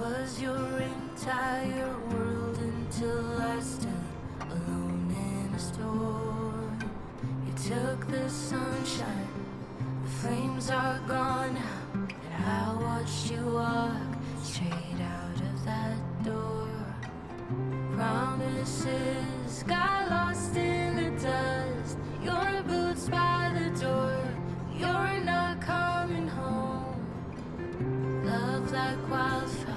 was your entire world until I stood alone in a storm. You took the sunshine, the flames are gone now, and I watched you walk straight out of that door. Promises got lost in the dust. Your boots by the door, you're not coming home. Love like wildfire,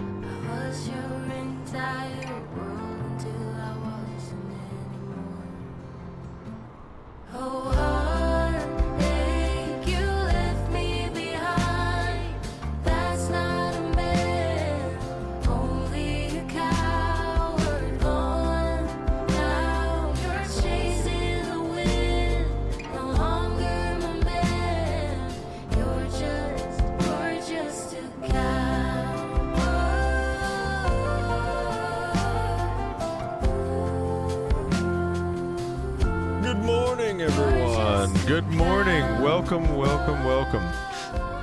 I was your entire world until I wasn't anymore. Oh, heartache, you left me behind. That's not a man, only a coward gone. Now you're chasing the wind, no longer my man. You're just a Good morning, everyone. Good morning. Welcome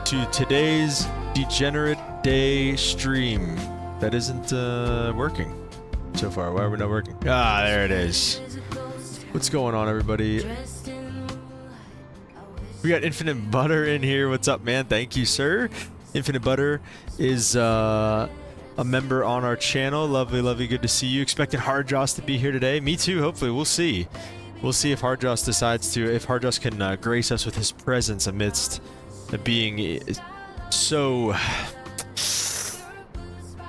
to today's Degenerate Day stream. That isn't working so far. Why are we not working? Ah, there it is. What's going on, everybody? We got Infinite Butter in here. What's up, man? Thank you, sir. Infinite Butter is a member on our channel. Lovely. Good to see you. Expected Hardjoss to be here today. Me too. Hopefully, we'll see. We'll see if Hardjoss decides to. If Hardjoss can grace us with his presence amidst being so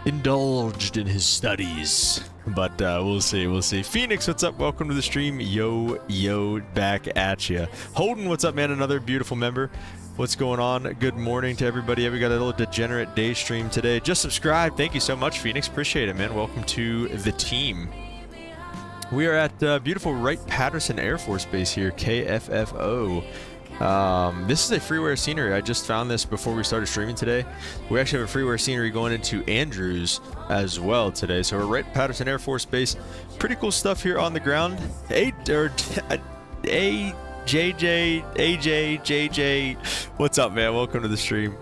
indulged in his studies. But we'll see. Phoenix, what's up? Welcome to the stream. Yo, back at ya. Holden, what's up, man? Another beautiful member. What's going on? Good morning to everybody. We got a little Degenerate Day stream today. Just subscribe. Thank you so much, Phoenix. Appreciate it, man. Welcome to the team. We are at beautiful Wright-Patterson Air Force Base here, KFFO. This is a freeware scenery. I just found this before we started streaming today. We actually have a freeware scenery going into Andrews as well today. So we're Wright-Patterson Air Force Base. Pretty cool stuff here on the ground. JJ, what's up, man? Welcome to the stream.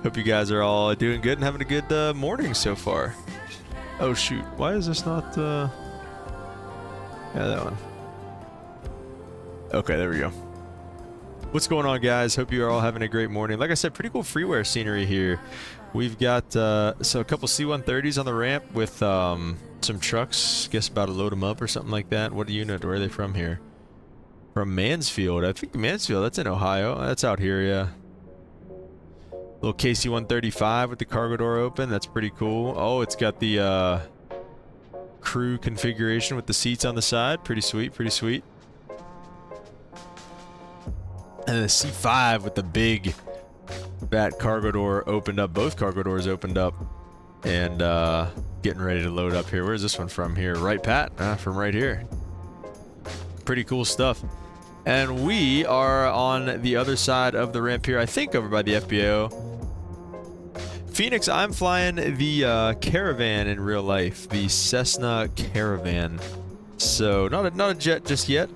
Hope you guys are all doing good and having a good morning so far. Oh shoot, why is this not yeah, that one. Okay, there we go. What's going on, guys? Hope you are all having a great morning. Like I said, pretty cool freeware scenery here. We've got so a couple C-130s on the ramp with some trucks. Guess about to load them up or something like that. What unit? Where are they from here? From Mansfield. I think Mansfield, that's in Ohio. That's out here, yeah. Little KC-135 with the cargo door open. That's pretty cool. Oh, it's got the crew configuration with the seats on the side. Pretty sweet. And then the C5 with the big bat cargo door opened up. Both cargo doors opened up. And getting ready to load up here. Where's this one from here? Right, Pat? From right here. Pretty cool stuff. And we are on the other side of the ramp here. I think over by the FBO. Phoenix, I'm flying the Caravan in real life. The Cessna Caravan. So, not a jet just yet.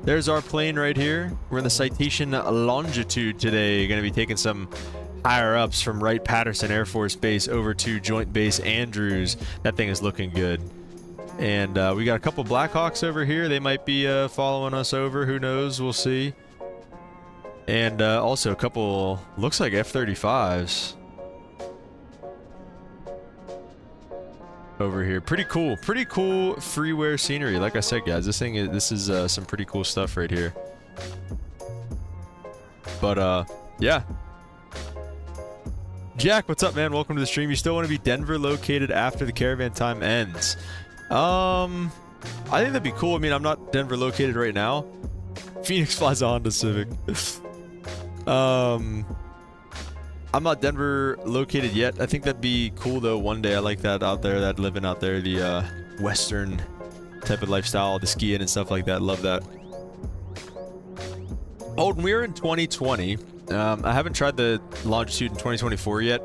There's our plane right here. We're in the Citation Longitude today. Going to be taking some higher ups from Wright-Patterson Air Force Base over to Joint Base Andrews. That thing is looking good. And we got a couple Blackhawks over here. They might be following us over. Who knows? We'll see. And also a couple, looks like F-35s over here. Pretty cool freeware scenery. Like I said, guys, this is some pretty cool stuff right here. But yeah. Jack, what's up, man? Welcome to the stream. You still want to be Denver located after the caravan time ends? I think that'd be cool. I mean, I'm not Denver located right now. Phoenix flies a Honda Civic. I'm not Denver located yet. I think that'd be cool though one day. I like that out there, that living out there, the western type of lifestyle, the skiing and stuff like that. Love that. Holden, we are in 2020. I haven't tried the Longitude in 2024 yet.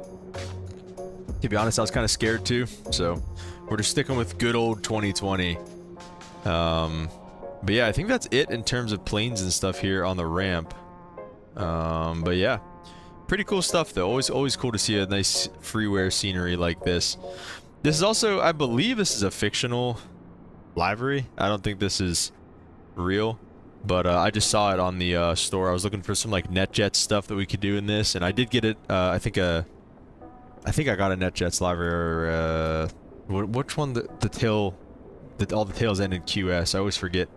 To be honest, I was kind of scared too. So we're just sticking with good old 2020. But yeah, I think that's it in terms of planes and stuff here on the ramp. But yeah, Pretty cool stuff though. Always cool to see a nice freeware scenery like this. This is also, I believe this is a fictional livery. I don't think this is real, but I just saw it on the store. I was looking for some like NetJets stuff that we could do in this, and I did get it. I think I got a NetJets livery. Which one? The tail, all the tails end in QS. I always forget.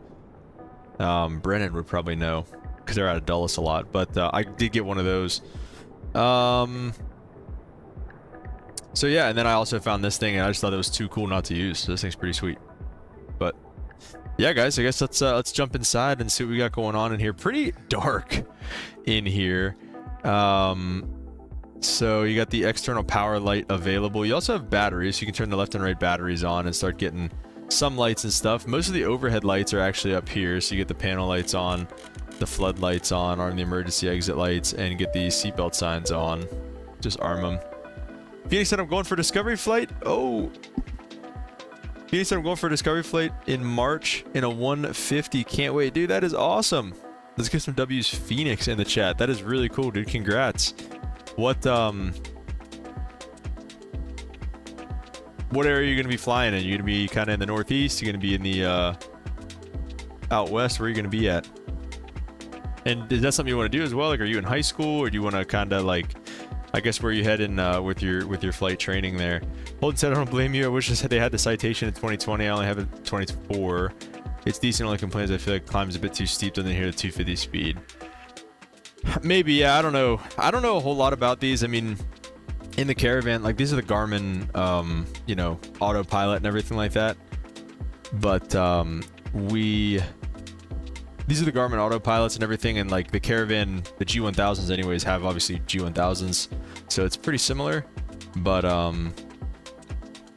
Brennan would probably know because they're out of Dulles a lot, but I did get one of those. So yeah, and then I also found this thing, and I just thought it was too cool not to use. So this thing's pretty sweet. But yeah, guys, I guess let's jump inside and see what we got going on in here. Pretty dark in here. So you got the external power light available. You also have batteries, so you can turn the left and right batteries on and start getting some lights and stuff. Most of the overhead lights are actually up here, so you get the panel lights on, the floodlights on, arm the emergency exit lights, and get the seatbelt signs on. Just arm them. Phoenix said I'm going for Discovery flight. Oh, Phoenix said I'm going for a Discovery flight in March in a 150. Can't wait, dude. That is awesome. Let's get some W's Phoenix in the chat. That is really cool, dude. Congrats. What area are you going to be flying in? You're going to be kind of in the northeast? You're going to be in the out west? Where are you going to be at? And is that something you want to do as well? Like, are you in high school, or do you want to kind of like, I guess, where you heading with your flight training there? Holden said, I don't blame you. I wish they had the Citation in 2020. I only have it in 24. It's decent. Only complains I feel like climb's a bit too steep. Doesn't hear the 250 speed. Maybe, yeah. I don't know. I don't know a whole lot about these. I mean, in the Caravan, like, these are the Garmin, you know, autopilot and everything like that. But these are the Garmin autopilots and everything, and like the Caravan, the G1000s anyways, have obviously G1000s, so it's pretty similar, but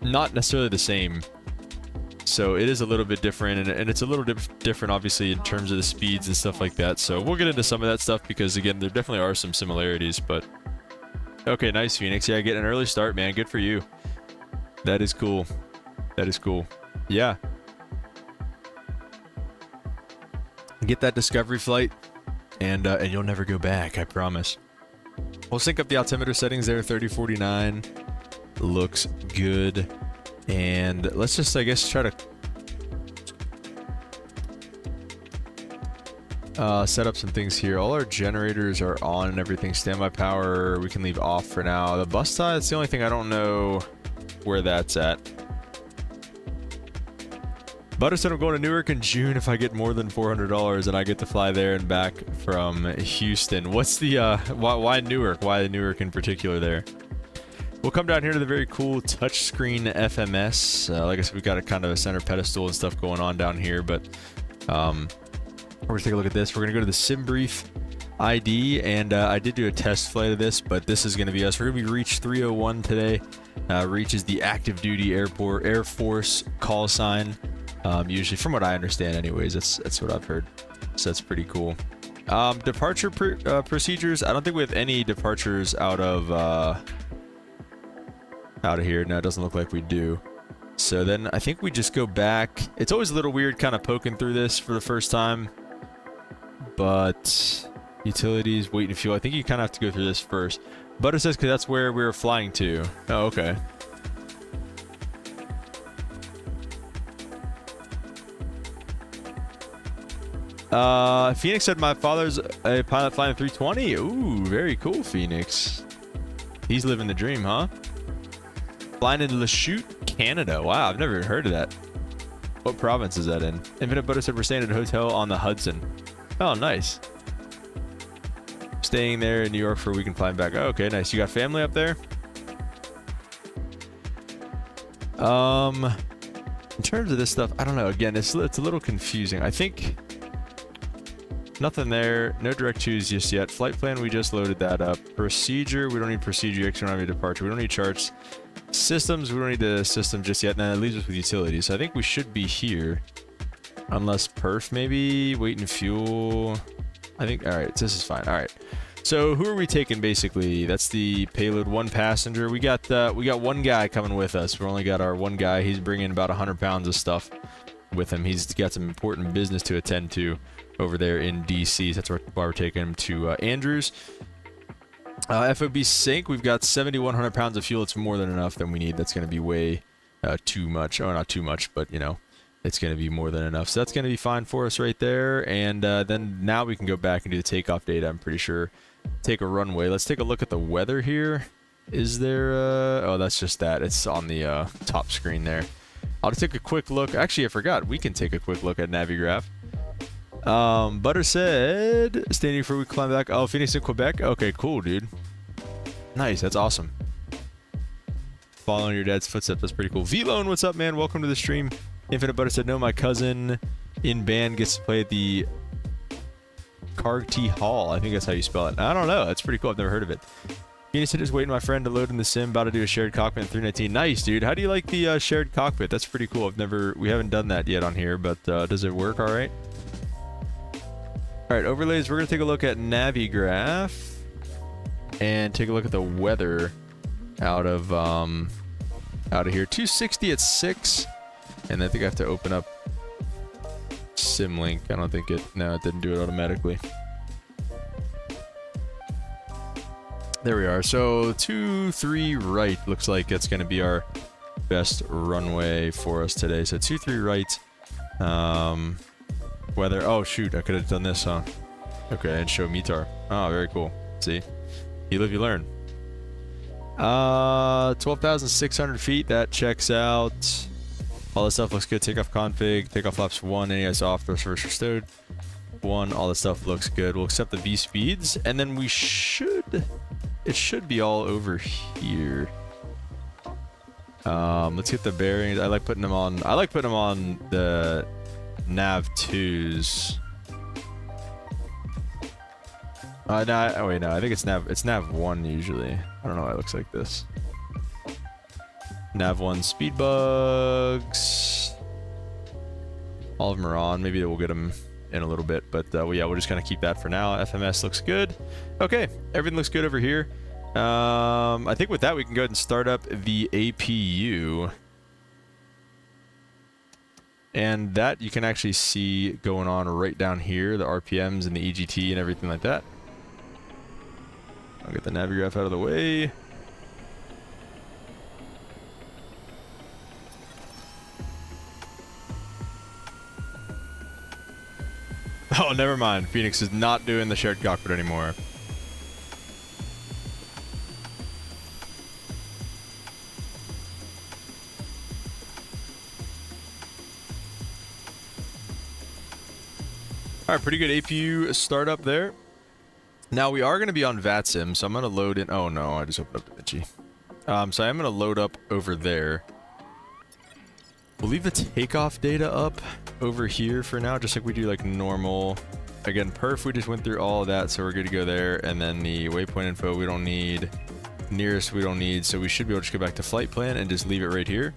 not necessarily the same. So it is a little bit different, and it's a little different obviously in terms of the speeds and stuff like that. So we'll get into some of that stuff because again, there definitely are some similarities. But okay, nice, Phoenix. Yeah, getting an early start, man. Good for you. That is cool. That is cool. Yeah. Get that Discovery flight, and you'll never go back, I promise. We'll sync up the altimeter settings there. 3049 looks good, and let's just, I guess, try to set up some things here. All our generators are on and everything. Standby power we can leave off for now. The bus tie, that's the only thing I don't know where that's at. Butter said I'm going to Newark in June if I get more than $400 and I get to fly there and back from Houston. What's the why Newark? Why Newark in particular there? We'll come down here to the very cool touchscreen FMS. Like I said, we've got a kind of a center pedestal and stuff going on down here, but we're gonna take a look at this. We're gonna go to the SimBrief ID, and I did do a test flight of this, but this is gonna be us. We're gonna be Reach 301 today. Reach is the active duty Air Force call sign. Usually, from what I understand anyways, that's what I've heard, so that's pretty cool. Departure procedures, I don't think we have any departures out of here. No, it doesn't look like we do. So then I think we just go back. It's always a little weird kind of poking through this for the first time, but utilities, weight and fuel, I think you kind of have to go through this first. Butter says because that's where we were flying to. Oh, okay. Phoenix said my father's a pilot flying 320. Ooh, very cool, Phoenix. He's living the dream, huh? Flying in Lachute, Canada. Wow, I've never heard of that. What province is that in? Infinite Butter said we're staying at a hotel on the Hudson. Oh, nice. Staying there in New York for a week and flying back. Oh, okay, nice. You got family up there? In terms of this stuff, I don't know. Again, it's a little confusing. I think nothing there. No direct choose just yet. Flight plan, we just loaded that up. Procedure, we don't need procedure. We don't have any departure. We don't need charts. Systems, we don't need the system just yet. And then it leaves us with utilities. So I think we should be here. Unless perf, maybe. Weight and fuel. I think, all right, this is fine. All right. So who are we taking basically? That's the payload, one passenger. We got one guy coming with us. We only got our one guy. He's bringing about 100 pounds of stuff with him. He's got some important business to attend to over there in DC. That's why we're taking him to Andrews. FOB sync, we've got 7,100 pounds of fuel. It's more than enough than we need. That's going to be way too much. Oh, not too much, but, you know, it's going to be more than enough. So that's going to be fine for us right there. And then now we can go back and do the takeoff data, I'm pretty sure. Take a runway. Let's take a look at the weather here. Is there... oh, that's just that. It's on the top screen there. I'll just take a quick look. Actually, I forgot. We can take a quick look at Navigraph. Butter said, standing for we climb back. Oh, Phoenix in Quebec? Okay, cool, dude. Nice, that's awesome. Following your dad's footsteps, that's pretty cool. V-Lone, what's up, man? Welcome to the stream. Infinite Butter said, no, my cousin in band gets to play at the Cargty Hall. I think that's how you spell it. I don't know. That's pretty cool. I've never heard of it. Phoenix said, just waiting my friend to load in the sim. About to do a shared cockpit in 319. Nice, dude. How do you like the shared cockpit? That's pretty cool. We haven't done that yet on here, but does it work all right? All right, overlays. We're going to take a look at Navigraph and take a look at the weather out of here. 260 at 6. And I think I have to open up SimLink. I don't think it... No, it didn't do it automatically. There we are. So 2-3 right looks like it's going to be our best runway for us today. So 2-3 right. Weather. Oh, shoot. I could have done this, huh? Okay, and show METAR. Oh, very cool. See? You live, you learn. 12,600 feet. That checks out. All this stuff looks good. Takeoff config. Takeoff flaps 1. NAS off. Thrust reverser stowed. 1. All this stuff looks good. We'll accept the V speeds. And then we should... It should be all over here. Let's get the bearings. I like putting them on the nav 2s. No, oh wait, no, I think it's nav 1 usually. I don't know why it looks like this. Nav 1 speed bugs. All of them are on. Maybe we'll get them in a little bit, but well, yeah, we'll just kind of keep that for now. FMS looks good. Okay, everything looks good over here. I think with that we can go ahead and start up the APU. And that you can actually see going on right down here, the RPMs and the EGT and everything like that. I'll get the Navigraph out of the way. Oh, never mind. Phoenix is not doing the shared cockpit anymore. All right, pretty good APU startup there. Now we are going to be on VATSIM, so I'm going to load in. Oh no, I just opened up DaVinci. So I'm going to load up over there. We'll leave the takeoff data up over here for now, just like we do like normal. Again, perf, we just went through all of that, so we're good to go there. And then the waypoint info we don't need. Nearest we don't need, so we should be able to just go back to flight plan and just leave it right here.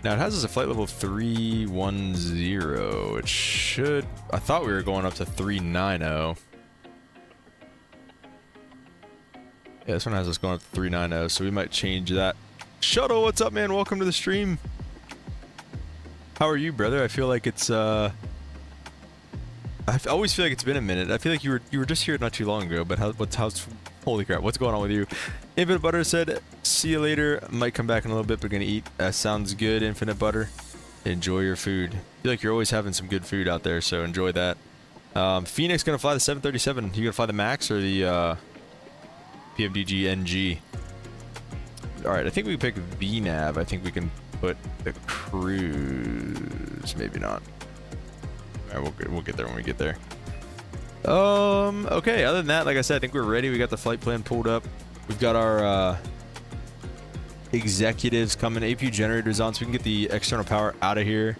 Now it has us a flight level 310. It should... I thought we were going up to 390. Yeah, this one has us going up to 390, so we might change that. Shuttle, what's up, man? Welcome to the stream. How are you, brother? I feel like it's I always feel like it's been a minute. I feel like you were just here not too long ago, but how's holy crap, what's going on with you? Infinite Butter said, see you later. Might come back in a little bit, but gonna eat. That sounds good, Infinite Butter. Enjoy your food. I feel like you're always having some good food out there, so enjoy that. Phoenix gonna fly the 737. You gonna fly the Max or the PMDG NG? Alright, I think we can pick VNAV. I think we can put the cruise. Maybe not. Alright, we'll get there when we get there. Okay, other than that, like I said, I think we're ready. We got the flight plan pulled up. We've got our executives coming, APU generators on, so we can get the external power out of here.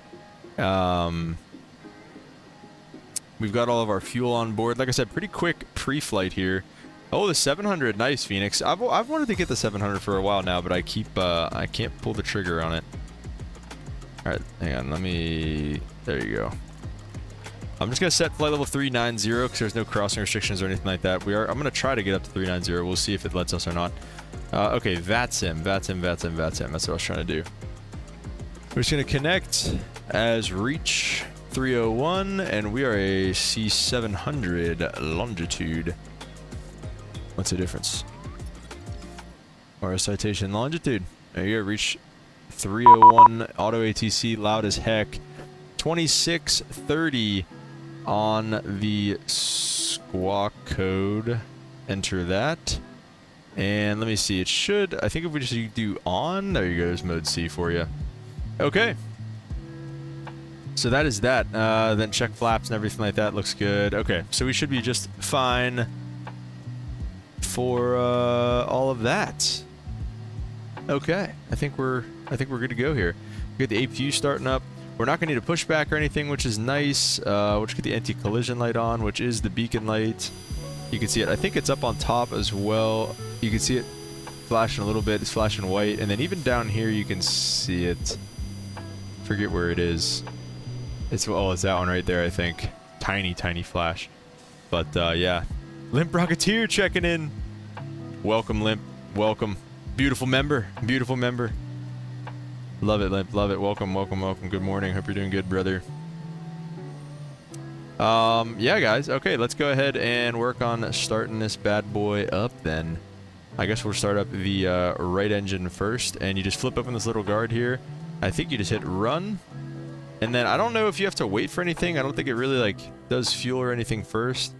We've got all of our fuel on board. Like I said, pretty quick pre-flight here. Oh, the 700, nice, Phoenix. I've wanted to get the 700 for a while now, but I can't pull the trigger on it. All right, hang on, there you go. I'm just gonna set flight level 390 because there's no crossing restrictions or anything like that. I'm gonna try to get up to 390. We'll see if it lets us or not. Okay, VATSIM. That's what I was trying to do. We're just gonna connect as Reach 301, and we are a C700 Longitude. What's the difference? or a Citation Longitude. There you go, reach 301 auto ATC, loud as heck. 2630 on the squawk code. Enter that. And let me see, it should, I think if we just do on, there you go, there's mode C for you. Okay. So that is that. Then check flaps and everything like that, looks good. Okay, so we should be just fine for all of that. Okay, I think we're good to go here. We got the APU starting up. We're not gonna need a pushback or anything, which is nice. We'll just get the anti-collision light on, which is the beacon light. You can see it. I think it's up on top as well. You can see it flashing a little bit. It's flashing white, and then even down here you can see it. Forget where it is. It's it's that one right there, I think. Tiny flash. But yeah, Limp Rocketeer checking in. Welcome, Limp. Welcome. Beautiful member. Beautiful member. Love it, Limp. Love it. Welcome. Good morning. Hope you're doing good, brother. Yeah, guys. Okay, let's go ahead and work on starting this bad boy up then. I guess we'll start up the right engine first, and you just flip open this little guard here. I think you just hit run, and then I don't know if you have to wait for anything. I don't think it really like does fuel or anything first.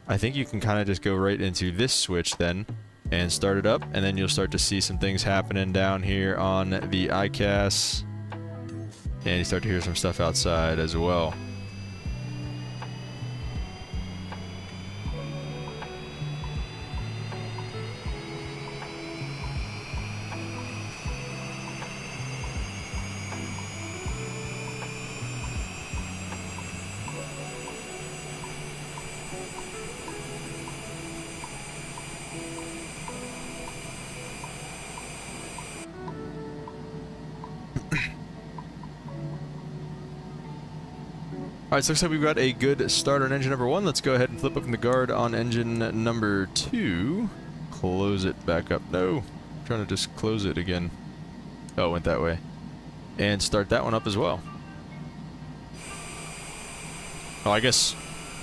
I think you can kind of just go right into this switch then and start it up, and then you'll start to see some things happening down here on the ICAS, and you start to hear some stuff outside as well. Alright, so looks like we've got a good start on engine number 1. Let's go ahead and flip open the guard on engine number 2. Close it back up. No, I'm trying to just close it again. Oh, it went that way. And start that one up as well. Oh, I guess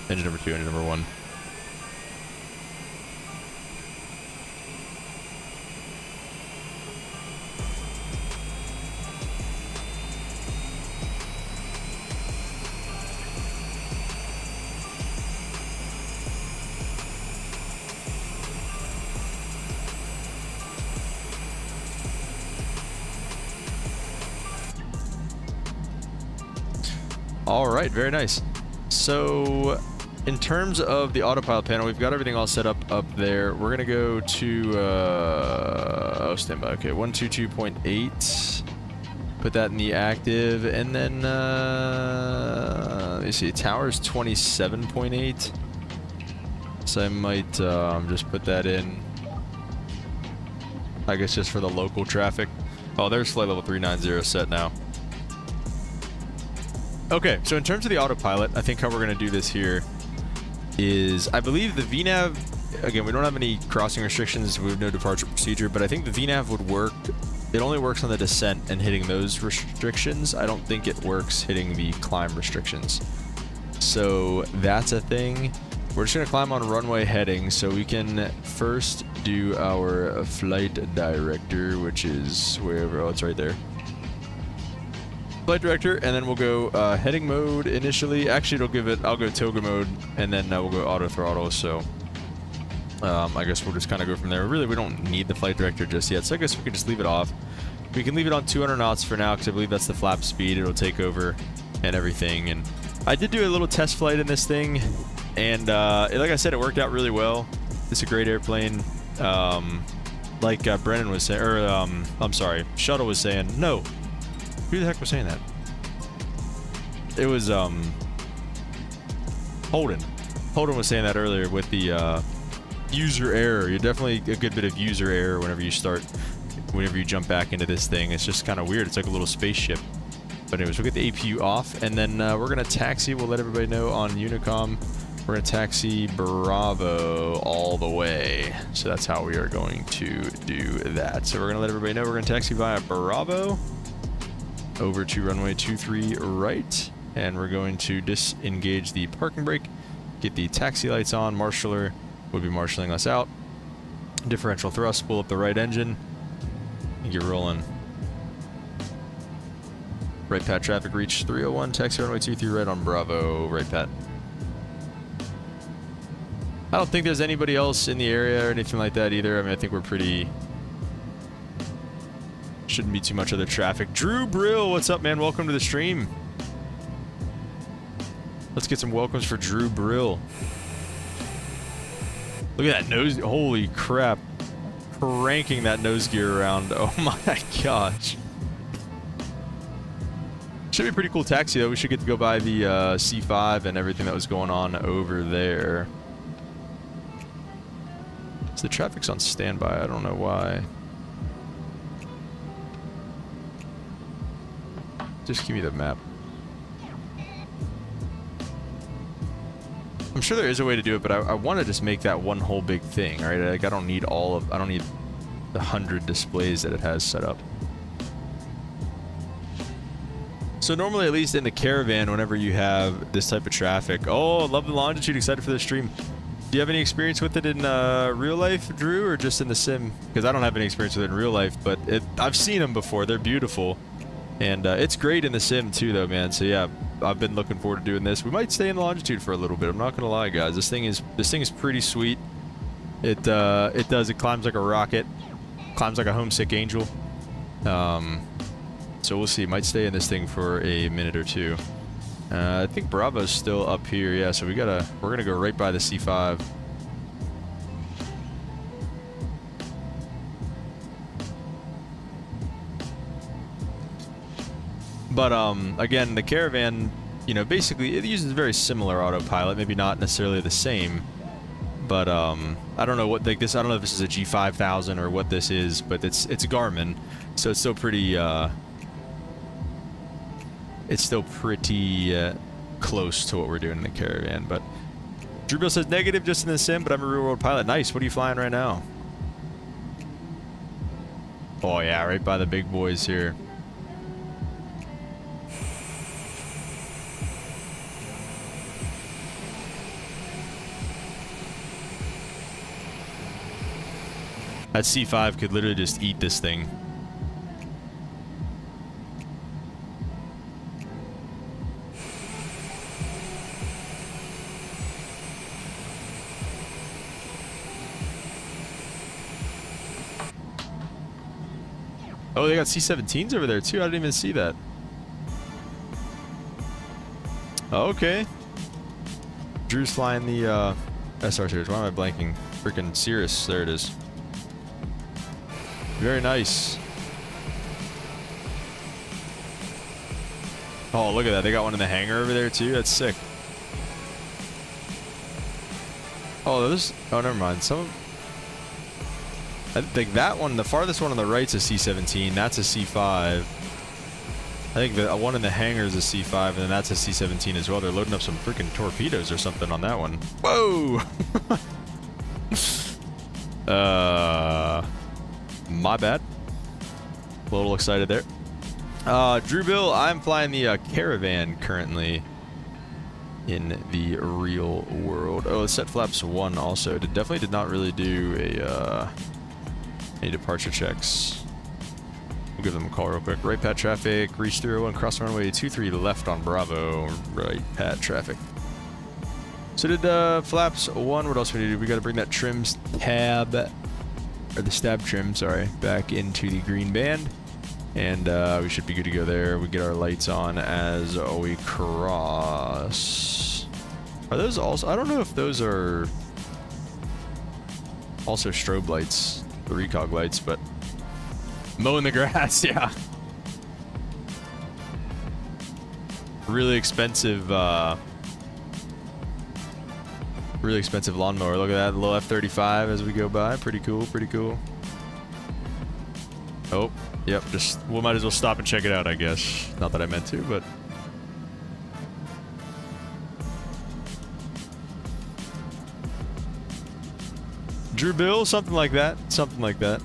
engine number 2, engine number 1. Alright, very nice. So, in terms of the autopilot panel, we've got everything all set up there. We're going to go to, oh, standby, okay, 122.8. Put that in the active, and then, let me see, tower's 27.8. So I might just put that in, I guess just for the local traffic. Oh, there's flight level 390 set now. Okay, so in terms of the autopilot, I think how we're going to do this here is, I believe the VNAV, again, we don't have any crossing restrictions, we have no departure procedure, but I think the VNAV would work, it only works on the descent and hitting those restrictions. I don't think it works hitting the climb restrictions. So that's a thing. We're just going to climb on runway heading, so we can first do our flight director, which is wherever, oh, it's right there. Flight director, and then we'll go heading mode initially. Actually, it'll give it, I'll go toga mode, and then we'll go auto throttle, so I guess we'll just kind of go from there. Really, we don't need the flight director just yet, so I guess we can just leave it off. We can leave it on 200 knots for now, because I believe that's the flap speed. It'll take over and everything, and I did do a little test flight in this thing, and like I said, it worked out really well. It's a great airplane. Like Brennan was saying, or I'm sorry, Shuttle was saying, no. Who the heck was saying that? It was Holden. Holden was saying that earlier with the user error. You're definitely a good bit of user error whenever you jump back into this thing. It's just kind of weird. It's like a little spaceship. But anyways, we'll get the APU off, and then we're gonna taxi. We'll let everybody know on Unicom. We're gonna taxi Bravo all the way. So that's how we are going to do that. So we're gonna let everybody know we're gonna taxi via Bravo over to runway 23 right, and we're going to disengage the parking brake, get the taxi lights on. Marshaller will be marshalling us out. Differential thrust, pull up the right engine, and get rolling. Right pat traffic, reach 301, taxi runway 23 right on Bravo, right pat. I don't think there's anybody else in the area or anything like that either. I mean, I think we're pretty... Shouldn't be too much other traffic. Drew Brill, what's up, man? Welcome to the stream. Let's get some welcomes for Drew Brill. Look at that nose. Holy crap. Cranking that nose gear around. Oh my gosh. Should be a pretty cool taxi, though. We should get to go by the C5 and everything that was going on over there. So the traffic's on standby. I don't know why. Just give me the map. I'm sure there is a way to do it, but I want to just make that one whole big thing, right? Like, I don't need I don't need the 100 displays that it has set up. So normally, at least in the Caravan, whenever you have this type of traffic... Oh, love the Longitude. Excited for the stream. Do you have any experience with it in real life, Drew, or just in the sim? Because I don't have any experience with it in real life, but I've seen them before. They're beautiful. And it's great in the sim, too, though, man. So, yeah, I've been looking forward to doing this. We might stay in the Longitude for a little bit. I'm not going to lie, guys. This thing is pretty sweet. It climbs like a rocket. Climbs like a homesick angel. So we'll see. Might stay in this thing for a minute or two. I think Bravo's still up here. Yeah, so we're gonna go right by the C5. But again, the Caravan, you know, basically it uses very similar autopilot, maybe not necessarily the same. But I don't know what like this. I don't know if this is a G5000 or what this is, but it's a Garmin, so it's still pretty. It's still pretty close to what we're doing in the Caravan. But Drew Bill says negative just in the sim, but I'm a real world pilot. Nice. What are you flying right now? Oh yeah, right by the big boys here. That C5 could literally just eat this thing. Oh, they got C-17s over there too. I didn't even see that. Okay. Drew's flying the SR series. Why am I blanking? Freaking Cirrus. There it is. Very nice. Oh, look at that. They got one in the hangar over there too. That's sick. Oh, those. Oh, never mind. I think that one, the farthest one on the right is a C-17. That's a C-5. I think the one in the hangar is a C-5, and then that's a C-17 as well. They're loading up some freaking torpedoes or something on that one. Whoa! My bad. A little excited there. Drew Bill, I'm flying the Caravan currently in the real world. Oh, it's set flaps 1 also. It definitely did not really do any departure checks. We'll give them a call real quick. Right pat traffic, reach 301, cross runway 23 left on Bravo. Right pat traffic. So did flaps 1, what else we need to do? We got to bring that trims tab, or the stab trim, sorry, back into the green band. And we should be good to go there. We get our lights on as we cross. Are those also, I don't know if those are also strobe lights, the recog lights, but mowing the grass, yeah. Really expensive lawnmower. Look at that little F-35 as we go by. Pretty cool, pretty cool. Oh, yep, just, we might as well stop and check it out, I guess. Not that I meant to, but. Drew Bill, something like that, something like that.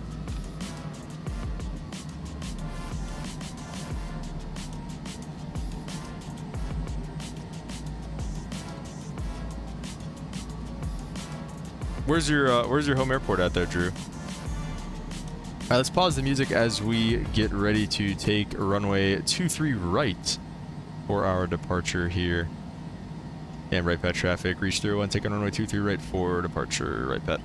Where's your home airport at there, Drew? All right, let's pause the music as we get ready to take runway 23 right for our departure here. And right pet traffic, reach 301, take on runway 23 right for departure, right pet.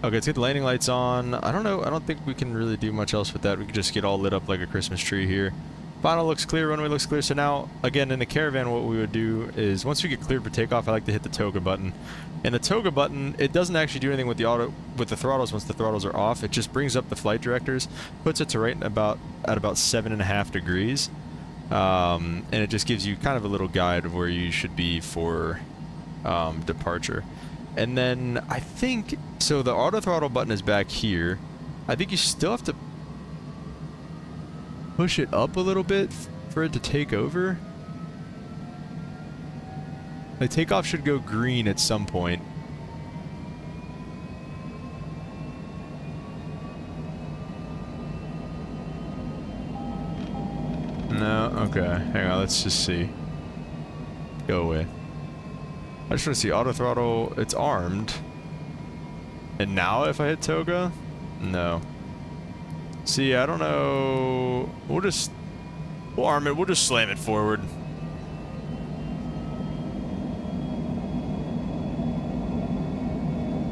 Okay, let's get the landing lights on. I don't think we can really do much else with that. We can just get all lit up like a Christmas tree here. Final looks clear, runway looks clear. So now, again, in the Caravan, what we would do is once we get cleared for takeoff, I like to hit the toga button. And the toga button, it doesn't actually do anything with the throttles once the throttles are off. It just brings up the flight directors, puts it to right at about 7.5 degrees. And it just gives you kind of a little guide of where you should be for departure. And then I think, so the auto throttle button is back here. I think you still have to push it up a little bit for it to take over. The takeoff should go green at some point. No, okay. Hang on, let's just see. Go away. I just want to see auto throttle. It's armed. And now if I hit toga? No. See, I don't know. We'll arm it. We'll just slam it forward.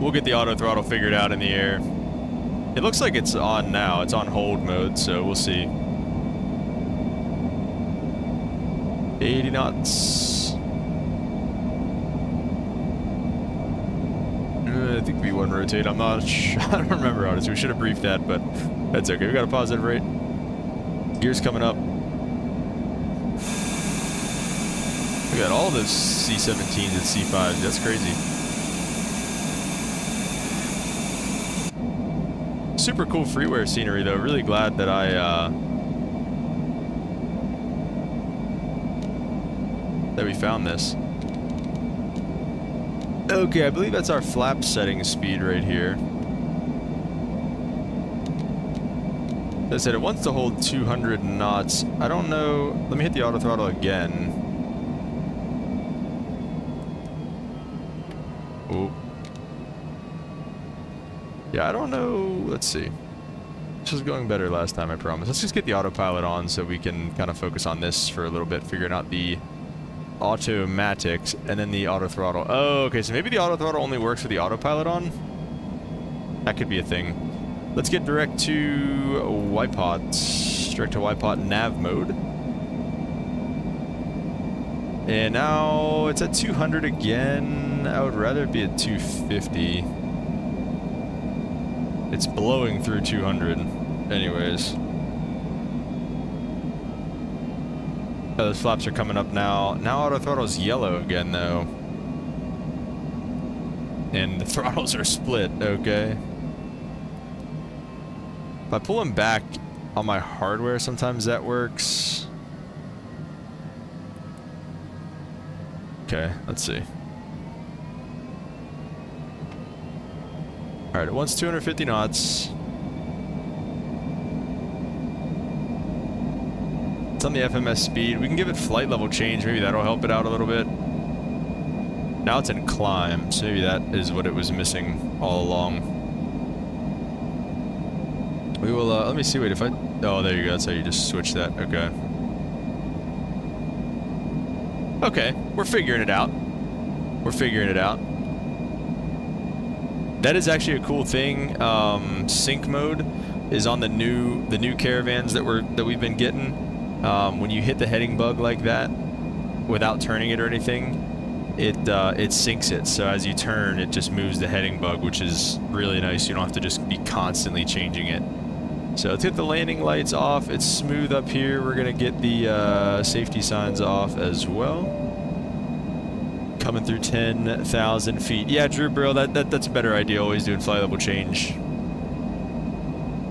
We'll get the auto throttle figured out in the air. It looks like it's on now. It's on hold mode, so we'll see. 80 knots. I think V1 rotate. I'm not sure. I don't remember, honestly. We should have briefed that, but that's okay. We got a positive rate. Gears coming up. We got all those C-17s and C-5s. That's crazy. Super cool freeware scenery, though. Really glad that that we found this. Okay, I believe that's our flap setting speed right here. As I said, it wants to hold 200 knots. I don't know. Let me hit the auto throttle again. Oh. Yeah, I don't know. Let's see. This was going better last time, I promise. Let's just get the autopilot on so we can kind of focus on this for a little bit, figuring out the automatics and then the auto throttle. Oh, okay, so maybe the auto throttle only works with the autopilot on? That could be a thing. Let's get direct to YPOT. Direct to YPOT nav mode. And now it's at 200 again. I would rather it be at 250. It's blowing through 200. Anyways. Oh, those flaps are coming up now. Now auto throttle's yellow again, though. And the throttles are split, okay. If I pull them back on my hardware, sometimes that works. Okay, let's see. Alright, it wants 250 knots. It's on the FMS speed. We can give it flight level change. Maybe that'll help it out a little bit. Now it's in climb, so maybe that is what it was missing all along. We will, let me see, wait, if I... Oh, there you go. That's how you just switch that. Okay. Okay, we're figuring it out. We're figuring it out. That is actually a cool thing. Sync mode is on the new Caravans that we've been getting. When you hit the heading bug like that, without turning it or anything, it syncs it. So as you turn, it just moves the heading bug, which is really nice. You don't have to just be constantly changing it. So let's get the landing lights off. It's smooth up here. We're gonna get the safety signs off as well. Coming through 10,000 feet. Yeah, Drew, bro, that's a better idea. Always doing flight level change.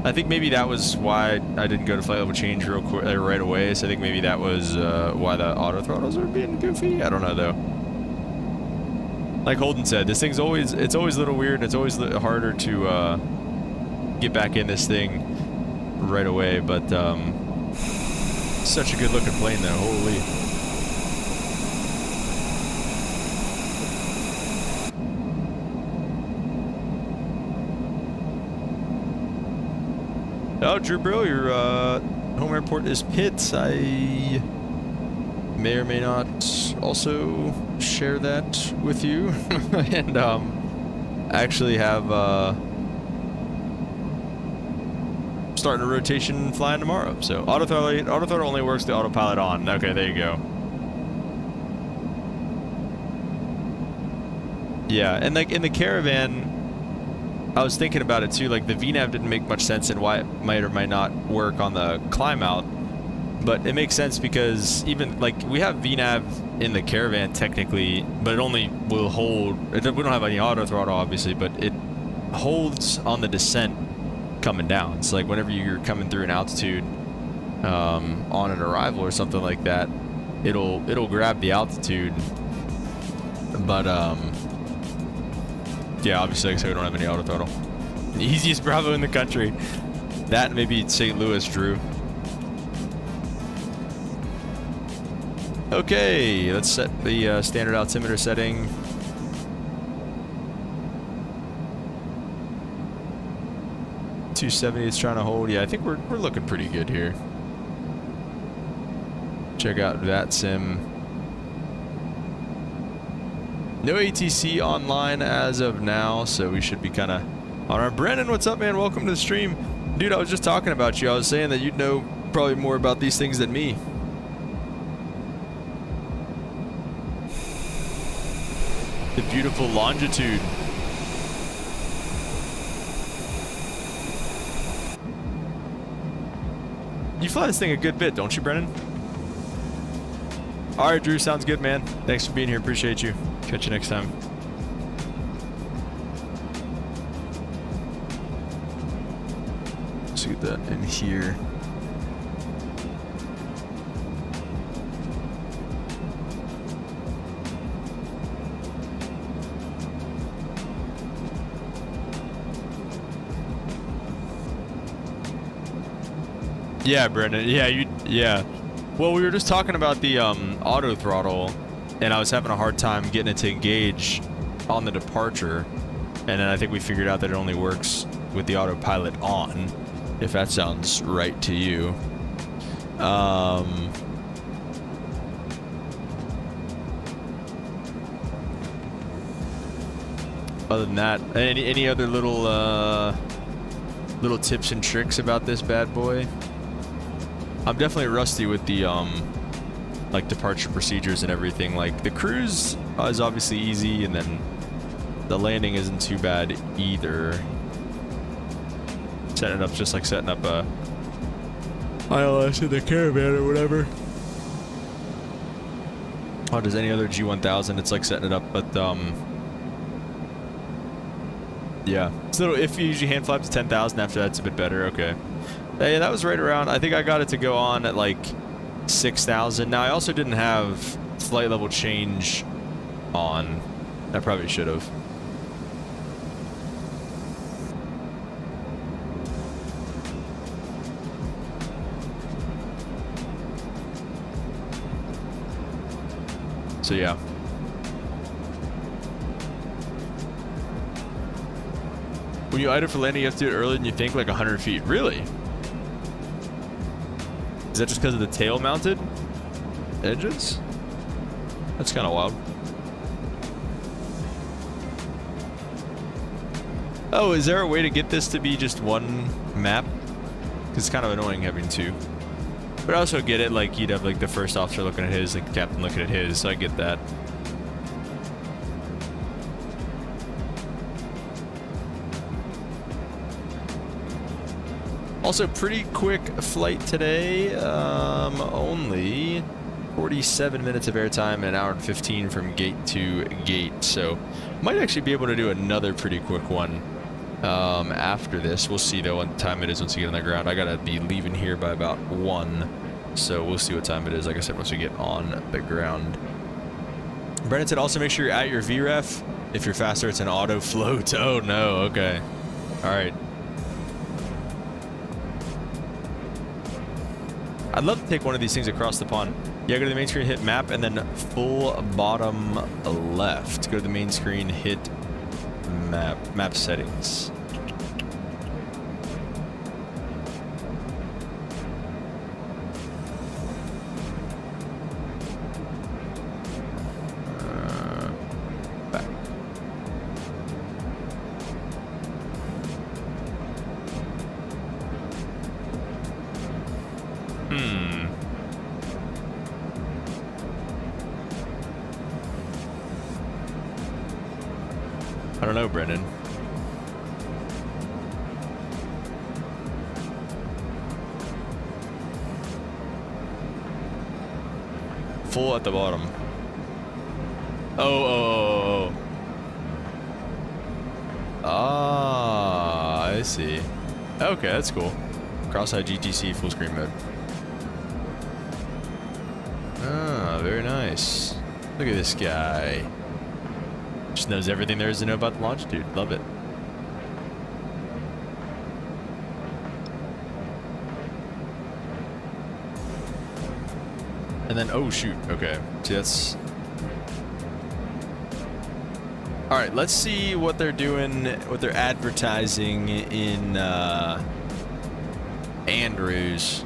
I think maybe that was why I didn't go to flight level change real quick right away. So I think maybe that was why the auto throttles are being goofy. I don't know though. Like Holden said, this thing's always a little weird. And it's always harder to get back in this thing right away. But such a good looking plane though. Holy. Oh, Drew Brill, your home airport is Pitt. I may or may not also share that with you. And actually have starting a rotation flying tomorrow. So autothrottle only works the autopilot on. Okay, there you go. Yeah, and like in the Caravan, I was thinking about it too. Like the VNAV didn't make much sense and why it might or might not work on the climb out. But it makes sense because even like we have VNAV in the Caravan technically, but it only will hold. We don't have any auto throttle obviously, but it holds on the descent coming down. So like whenever you're coming through an altitude on an arrival or something like that, it'll grab the altitude. But yeah, obviously like I said, we don't have any auto throttle. The easiest Bravo in the country. That and maybe St. Louis, Drew. Okay, let's set the standard altimeter setting. .270 it's trying to hold. Yeah, I think we're looking pretty good here. Check out VATSIM. No ATC online as of now, so we should be kind of on our. Brennan, what's up, man? Welcome to the stream. Dude, I was just talking about you. I was saying that you'd know probably more about these things than me. The beautiful Longitude. You fly this thing a good bit, don't you, Brennan? Alright, Drew, sounds good, man. Thanks for being here. Appreciate you. Catch you next time. Let's get that in here. Yeah, Brendan. Yeah, yeah. Well, we were just talking about the auto throttle, and I was having a hard time getting it to engage on the departure, and then I think we figured out that it only works with the autopilot on, if that sounds right to you. Other than that, any other little tips and tricks about this bad boy? I'm definitely rusty with the like departure procedures and everything. Like the cruise is obviously easy, and then the landing isn't too bad either. Setting it up just like setting up a ILS in the Caravan or whatever. Oh, does any other G1000? It's like setting it up, but yeah, it's a little iffy. Usually hand flap to 10,000. After that's a bit better. Okay. Yeah, that was right around. I think I got it to go on at like 6,000. Now I also didn't have flight level change on. I probably should have. So yeah. When you idle for landing, you have to do it earlier than you think, like 100 feet. Really? Is that just because of the tail mounted edges? That's kind of wild. Oh, is there a way to get this to be just one map? Because it's kind of annoying having two. But I also get it, like you'd have like the first officer looking at his, like the captain looking at his, so I get that. Also, pretty quick flight today. Only 47 minutes of airtime and an hour and 15 from gate to gate. So, might actually be able to do another pretty quick one after this. We'll see though what time it is once we get on the ground. I gotta be leaving here by about 1. So we'll see what time it is, like I said, once we get on the ground. Brennan said also make sure you're at your VREF. If you're faster, it's an auto float. Oh no, okay. Alright. I'd love to take one of these things across the pond. Yeah, go to the main screen, hit map, and then full bottom left. Go to the main screen, hit map settings. don't know, Brendan. Full at the bottom. Oh. Ah, I see. Okay, that's cool. Cross-eyed GTC full screen mode. Ah, very nice. Look at this guy. Just knows everything there is to know about the Longitude. Love it. And then, oh shoot, okay. See, that's... Alright, let's see what they're doing, what they're advertising in Andrews.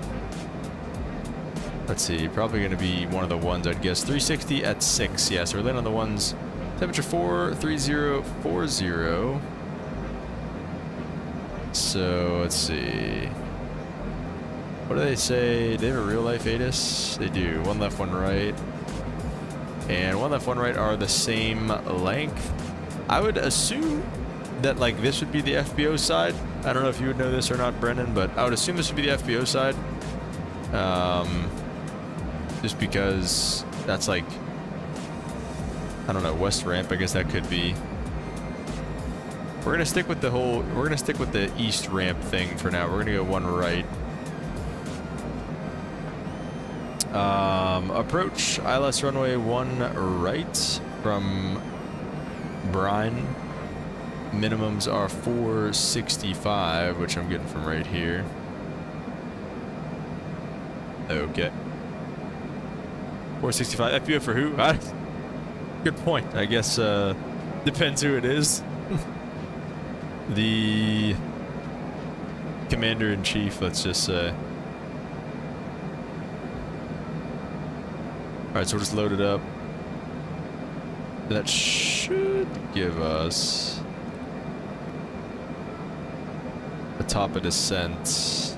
Let's see, probably going to be one of the ones, I'd guess. 360 at 6, yeah, so we're landing on the ones. Temperature 43040. So, let's see. What do they say? They have a real life ATIS? They do. One left, one right. And one left, one right are the same length. I would assume that like this would be the FBO side. I don't know if you would know this or not, Brendan, but I would assume this would be the FBO side. Just because that's like, I don't know, west ramp, I guess that could be. We're gonna stick with the east ramp thing for now. We're gonna go one right. Approach ILS runway 1 right from Brine. Minimums are 465, which I'm getting from right here. Okay. 465. FBO for who? Good point. I guess depends who it is. The commander-in-chief, let's just say. Alright, so we'll just load it up. That should give us the top of descent.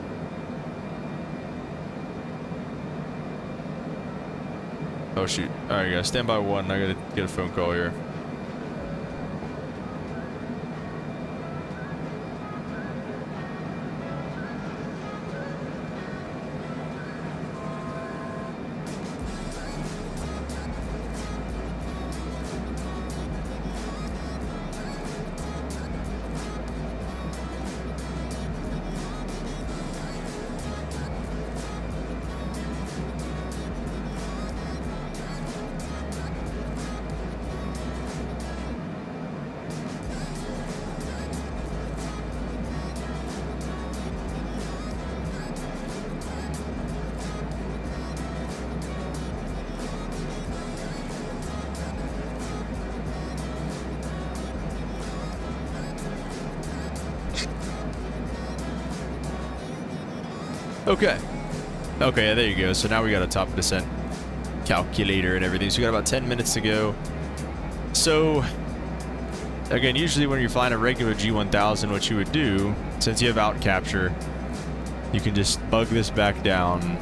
Oh shoot. Alright guys, stand by 1. I gotta get a phone call here. Okay. Okay, yeah, there you go. So now we got a top descent calculator and everything. So we got about 10 minutes to go. So, again, usually when you're flying a regular G1000, what you would do, since you have out capture, you can just bug this back down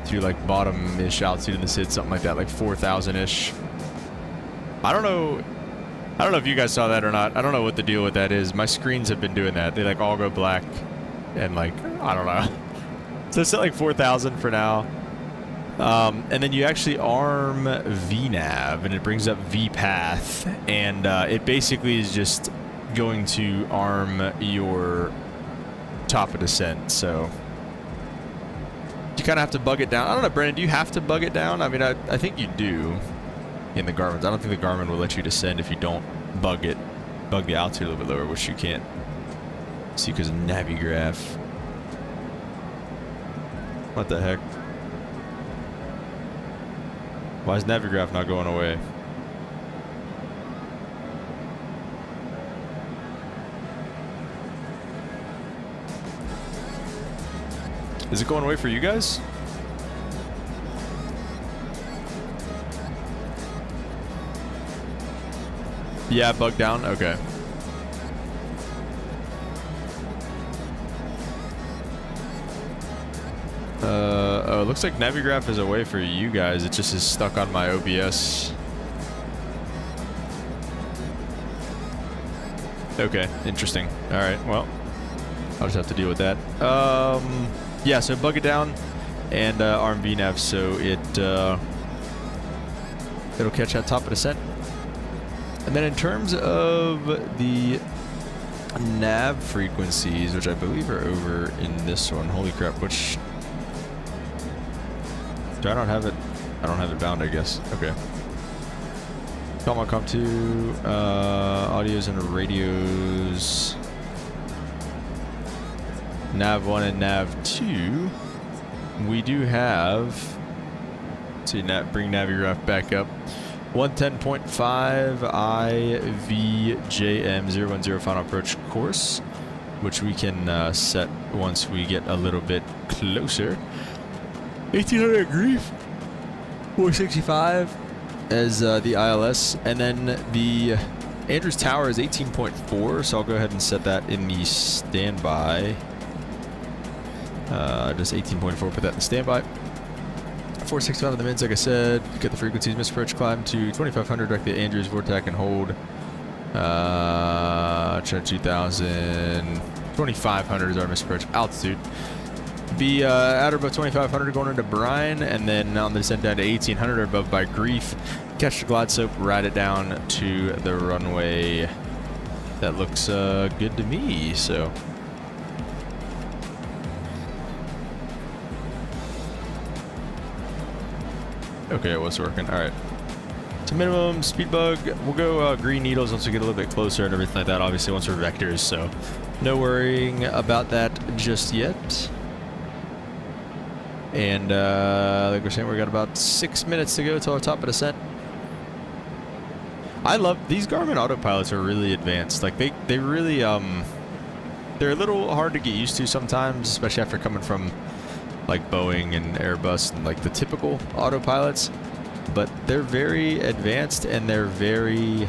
to like bottom-ish altitude in the SID, something like that, like 4,000-ish. I don't know if you guys saw that or not. I don't know what the deal with that is. My screens have been doing that. They like all go black and like, I don't know. So it's at like 4,000 for now. And then you actually arm VNav and it brings up VPath. And it basically is just going to arm your top of descent. So you kind of have to bug it down. I don't know, Brandon, do you have to bug it down? I mean, I think you do in the Garmins. I don't think the Garmin will let you descend if you don't bug the altitude a little bit lower, which you can't see because of Navigraph. What the heck? Why is Navigraph not going away? Is it going away for you guys? Yeah, bug down? Okay. Oh, it looks like Navigraph is away for you guys. It just is stuck on my OBS. Okay, interesting. All right, well, I'll just have to deal with that. Yeah, so bug it down and arm VNAV, so it'll catch that top of descent. And then in terms of the nav frequencies, which I believe are over in this one. Holy crap, which... I don't have it bound, I guess. Okay. Comp 2, audios and radios. Nav 1 and Nav 2. We do have... Let's see, bring Navigraph back up. 110.5 IVJM010 final approach course, which we can set once we get a little bit closer. 1800 grief. 465 as the ILS, and then the Andrews Tower is 18.4, so I'll go ahead and set that in the standby. Just 18.4, put that in standby. 465 in the mids, like I said. Get the frequencies. Missed approach climb to 2500 directly at Andrews, Vortac, and hold. 2000. 2500 is our missed approach altitude. Be at or above 2500 going into Brine, and then on the descent down to 1800 or above by Grief. Catch the glide slope, ride it down to the runway. That looks good to me, so. Okay, it was working. All right. So minimum speed bug. We'll go green needles once we get a little bit closer and everything like that. Obviously, once we're vectors, so no worrying about that just yet. And like we're saying, we got about 6 minutes to go till our top of descent. I love these Garmin autopilots. Are really advanced. Like they really they're a little hard to get used to sometimes, especially after coming from like Boeing and Airbus and like the typical autopilots, but they're very advanced and they're very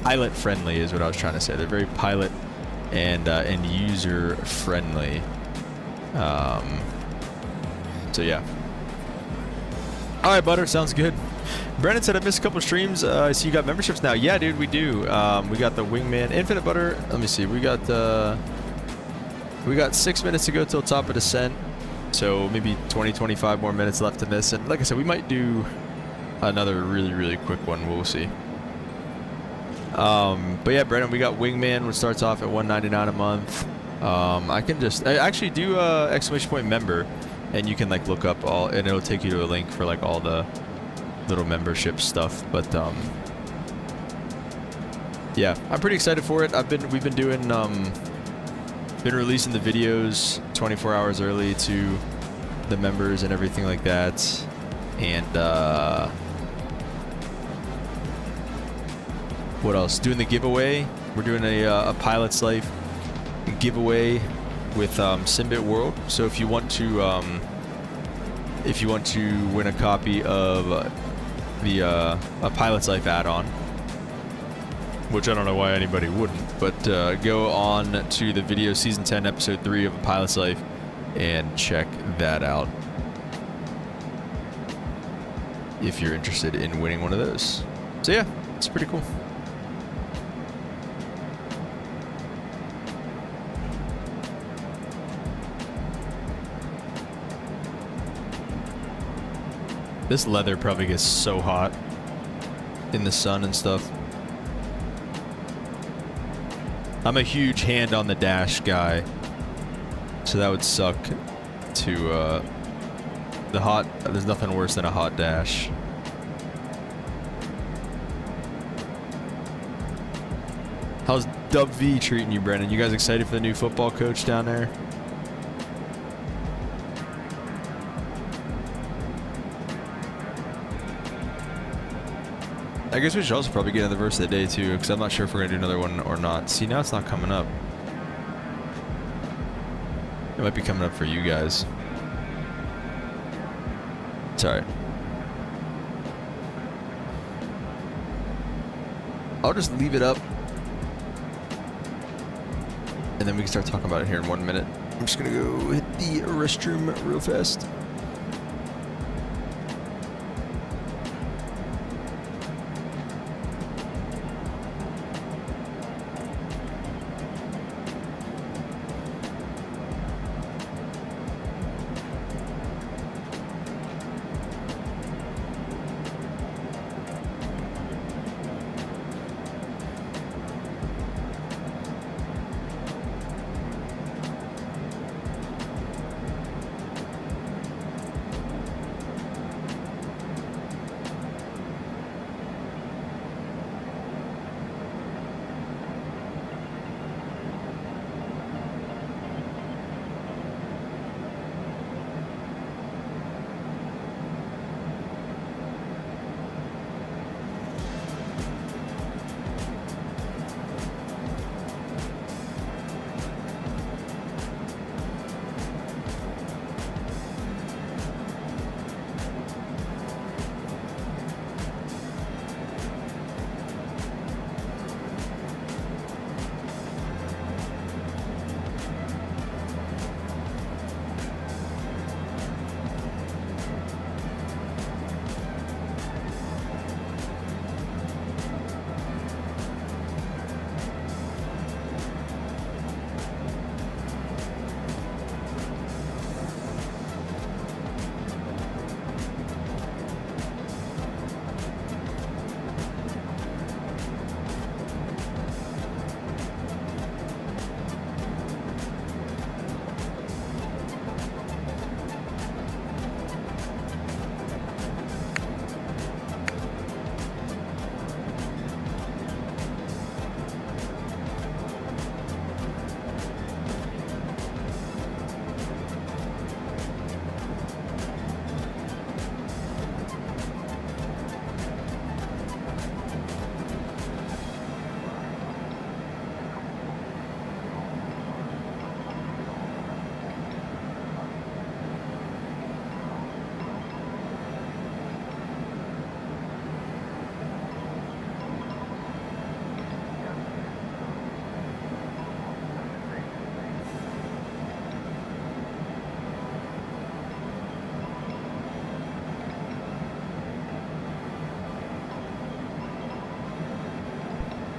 pilot friendly is what I was trying to say. They're very pilot and user friendly. So yeah. All right, Butter, sounds good. Brandon said I missed a couple of streams. I see you got memberships now. Yeah, dude, we do. We got the Wingman Infinite Butter. Let me see. We got 6 minutes to go till top of descent. So maybe 20-25 more minutes left in this. And like I said, we might do another really quick one. We'll see. But yeah, Brandon, we got Wingman, which starts off at $199 a month. I actually do exclamation point member, and you can like look up all, and it'll take you to a link for like all the little membership stuff. But yeah, I'm pretty excited for it. We've been doing been releasing the videos 24 hours early to the members and everything like that. And what else? Doing the giveaway. We're doing a Pilot's Life giveaway with Simbit World. So if you want to win a copy of a Pilot's Life add-on, which I don't know why anybody wouldn't, but go on to the video season 10 episode 3 of A Pilot's Life and check that out if you're interested in winning one of those. So yeah, it's pretty cool. This leather probably gets so hot in the sun and stuff. I'm a huge hand on the dash guy, so that would suck to the hot. There's nothing worse than a hot dash. How's Dub V treating you, Brennan? You guys excited for the new football coach down there? I guess we should also probably get another verse of the day too, because I'm not sure if we're gonna do another one or not. See, now it's not coming up. It might be coming up for you guys. It's alright. I'll just leave it up, and then we can start talking about it here in 1 minute. I'm just gonna go hit the restroom real fast.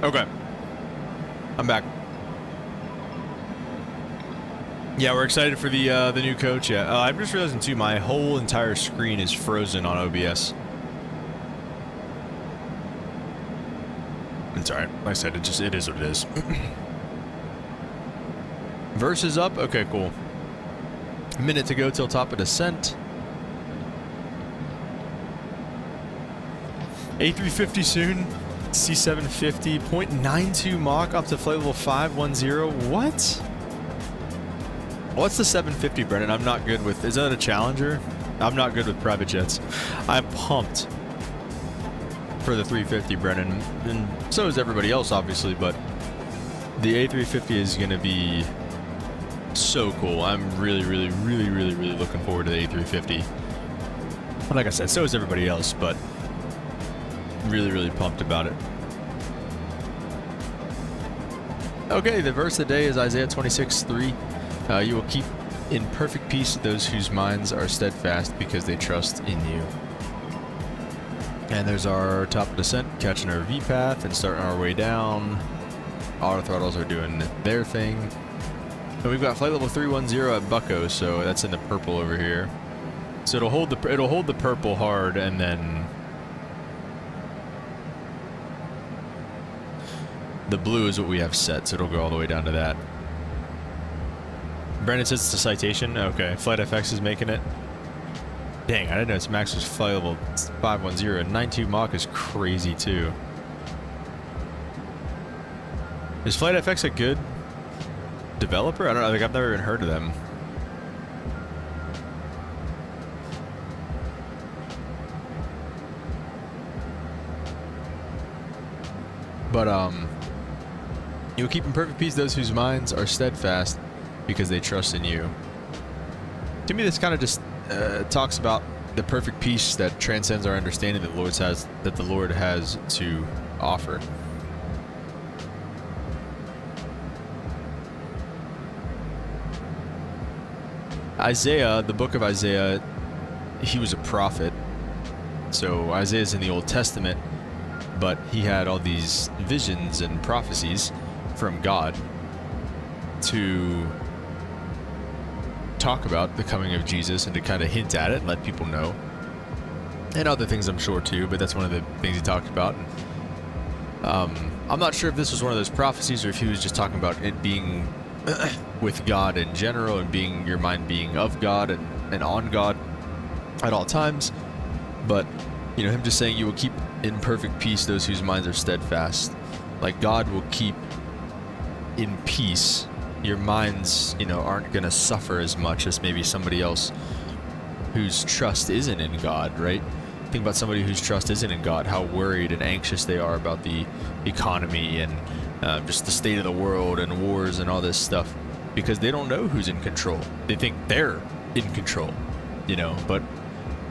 Okay. I'm back. Yeah, we're excited for the new coach. Yeah, I'm just realizing too, my whole entire screen is frozen on OBS. It's alright. Like I said, it is what it is. Verse is up. Okay, cool. A minute to go till top of descent. A350 soon. C750. 0.92 Mach up to flight level 510. What? What's the 750, Brennan? I'm not good with... Is that a Challenger? I'm not good with private jets. I'm pumped for the 350, Brennan. And so is everybody else, obviously, but the A350 is going to be so cool. I'm really looking forward to the A350. Like I said, so is everybody else, but really pumped about it. Okay, the verse of the day is Isaiah 26:3. You will keep in perfect peace those whose minds are steadfast because they trust in you. And there's our top of descent, catching our V path and starting our way down. Auto throttles are doing their thing. And we've got flight level 310 at Bucko, so that's in the purple over here. So it'll hold the purple hard, and then the blue is what we have set, so it'll go all the way down to that. Brandon says it's a Citation. Okay, Flight FX is making it. Dang, I didn't know its max was flight level 510. 92 Mach is crazy too. Is Flight FX a good developer? I don't know. Like, I've never even heard of them. But you will keep in perfect peace those whose minds are steadfast because they trust in you. To me, this kind of just talks about the perfect peace that transcends our understanding that the Lord has to offer. Isaiah, the book of Isaiah, he was a prophet. So Isaiah's in the Old Testament, but he had all these visions and prophecies from God to talk about the coming of Jesus and to kind of hint at it and let people know. And other things I'm sure too, but that's one of the things he talked about. I'm not sure if this was one of those prophecies or if he was just talking about it being with God in general and being your mind being of God and on God at all times. But, you know, him just saying you will keep in perfect peace those whose minds are steadfast. Like, God will keep in peace. Your minds, you know, aren't going to suffer as much as maybe somebody else whose trust isn't in God, right? Think about somebody whose trust isn't in God, how worried and anxious they are about the economy and just the state of the world and wars and all this stuff, because they don't know who's in control. They think they're in control, you know, but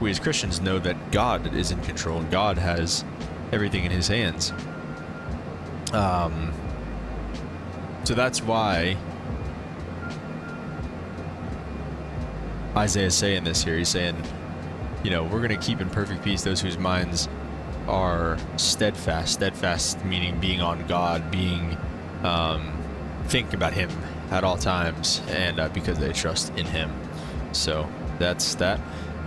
we as Christians know that God is in control and God has everything in his hands. So that's why Isaiah's saying this here. He's saying, you know, we're going to keep in perfect peace those whose minds are steadfast. Steadfast meaning being on God, being think about him at all times, and because they trust in him. So that's that.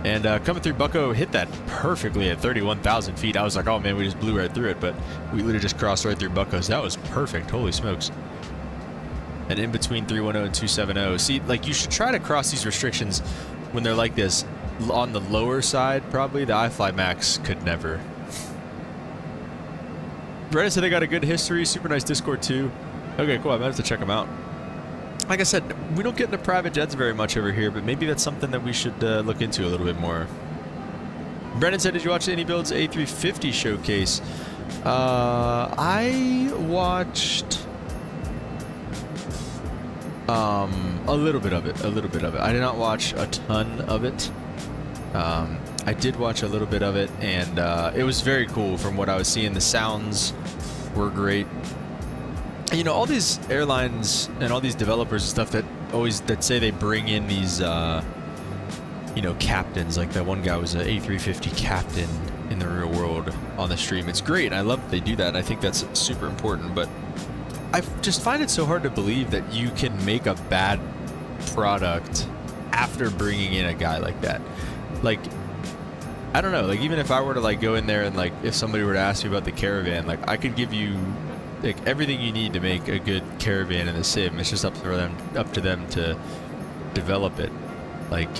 And coming through Bucko, hit that perfectly at 31,000 feet. I was like, oh man, we just blew right through it, but we literally just crossed right through Bucko. So that was perfect. Holy smokes. And in between 310 and 270. See, like, you should try to cross these restrictions when they're like this on the lower side. Probably the iFly Max could never. Reddit said they got a good history. Super nice Discord too. Okay, cool. I might have to check them out. Like I said, we don't get into private jets very much over here, but maybe that's something that we should look into a little bit more. Brendan said, did you watch Any Builds A350 showcase? I watched a little bit of it. I did not watch a ton of it. I did watch a little bit of it, and it was very cool from what I was seeing. The sounds were great. You know, all these airlines and all these developers and stuff that say they bring in these, you know, captains. Like that one guy was an A350 captain in the real world. on the stream. It's great. I love that they do that. I think that's super important, but I just find it so hard to believe that you can make a bad product after bringing in a guy like that. Like, I don't know, like even if I were to like go in there and like if somebody were to ask me about the Caravan, like I could give you like everything you need to make a good Caravan in the sim. It's just up to them to develop it. Like,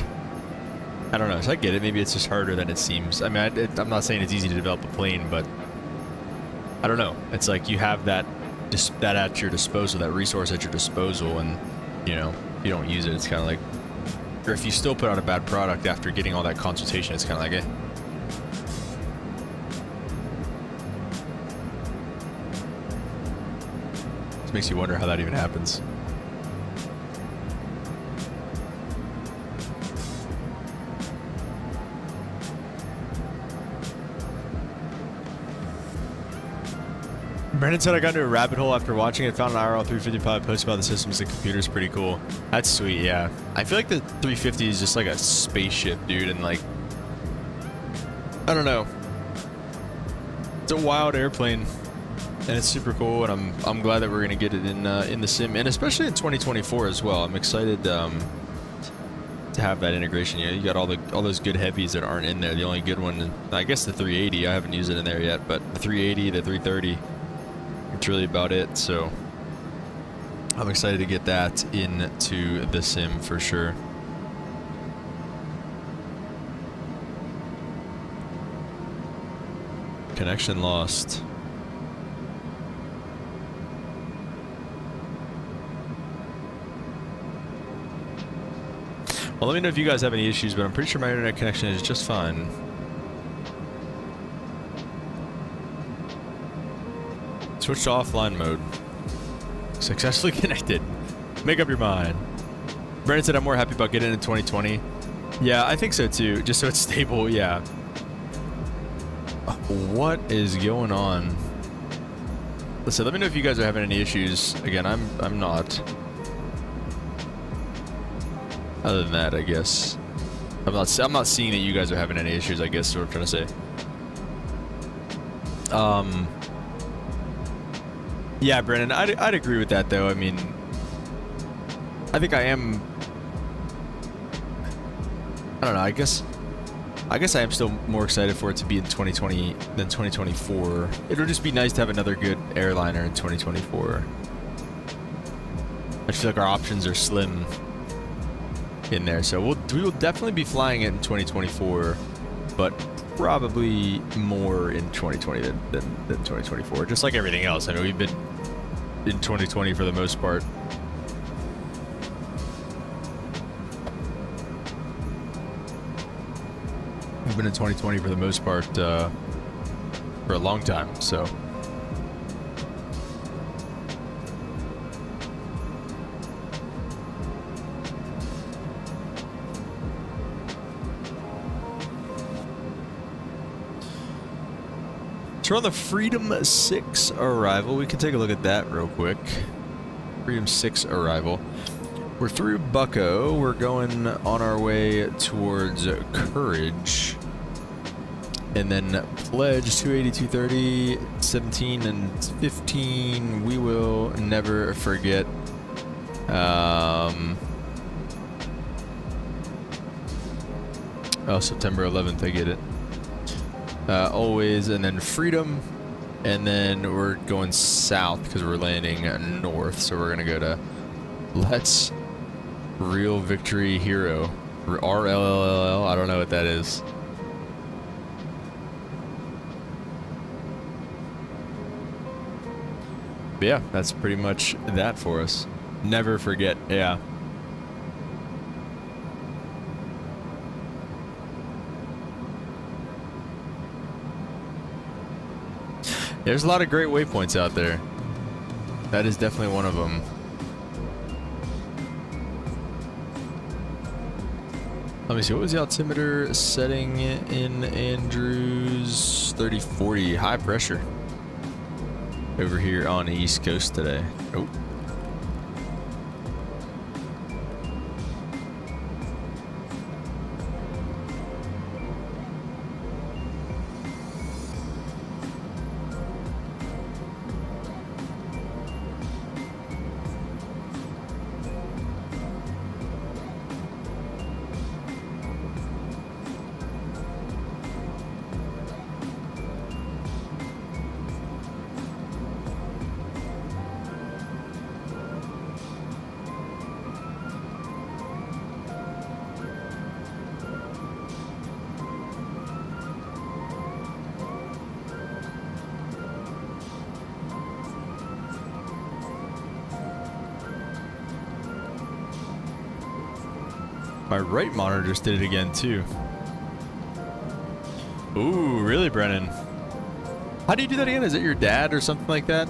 I don't know. So I get it. Maybe it's just harder than it seems. I mean, I'm not saying it's easy to develop a plane, but I don't know. It's like you have that at your disposal, that resource at your disposal, and you know, if you don't use it, it's kind of like, or if you still put out a bad product after getting all that consultation, it's kind of like, eh. This makes you wonder how that even happens. Brendan said I got into a rabbit hole after watching it. Found an IRL 355 post about the systems and computers. Pretty cool. That's sweet, yeah. I feel like the 350 is just like a spaceship, dude, and like, I don't know. It's a wild airplane, and it's super cool, and I'm glad that we're gonna get it in the sim, and especially in 2024 as well. I'm excited to have that integration. You know, you got all those good heavies that aren't in there. The only good one, I guess, the 380. I haven't used it in there yet, but the 380, the 330. It's really about it, so I'm excited to get that into the sim for sure. Connection lost. Well, let me know if you guys have any issues, but I'm pretty sure my internet connection is just fine. Switch to offline mode. Successfully connected. Make up your mind. Brandon said I'm more happy about getting it in 2020. Yeah, I think so too. Just so it's stable, yeah. What is going on? Listen, let me know if you guys are having any issues. Again, I'm not. Other than that, I guess. I'm not seeing that you guys are having any issues, I guess is what I'm trying to say. Yeah, Brennan, I'd agree with that, though. I mean, I think I am. I don't know. I guess I am still more excited for it to be in 2020 than 2024. It'll just be nice to have another good airliner in 2024. I feel like our options are slim in there, so we will definitely be flying it in 2024, but probably more in 2020 than 2024. Just like everything else. I mean, we've been in 2020 for the most part. We've been in 2020 for the most part for a long time, so. So we're on the Freedom 6 arrival. We can take a look at that real quick. Freedom 6 arrival. We're through Bucko. We're going on our way towards Courage. And then Pledge 280, 230, 17, and 15. We will never forget. Oh, September 11th. I get it. Always, and then Freedom, and then we're going south because we're landing north, so we're gonna go to Let's Real Victory Hero, RLLL. I don't know what that is. But yeah, that's pretty much that for us. Never forget, yeah. There's a lot of great waypoints out there. That is definitely one of them. Let me see, what was the altimeter setting in Andrews? 3040, high pressure. Over here on the East Coast today. Oh. My right monitor just did it again too. Ooh, really, Brennan? How do you do that again? Is it your dad or something like that?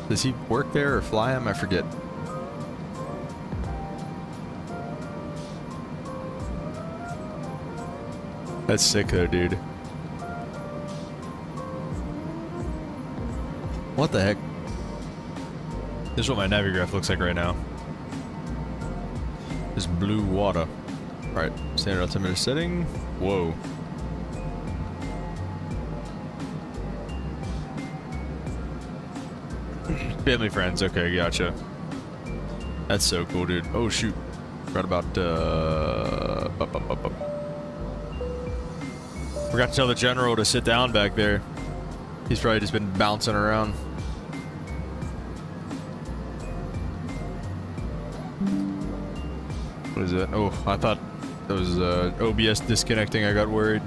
Does he work there or fly him? I forget. That's sick though, dude. What the heck? This is what my Navigraph looks like right now. This blue water. Alright, standard altimeter setting. Whoa. Family friends, okay, gotcha. That's so cool, dude. Oh shoot. Right about Forgot to tell the general to sit down back there. He's probably just been bouncing around. What is that? Oh, I thought that was OBS disconnecting. I got worried.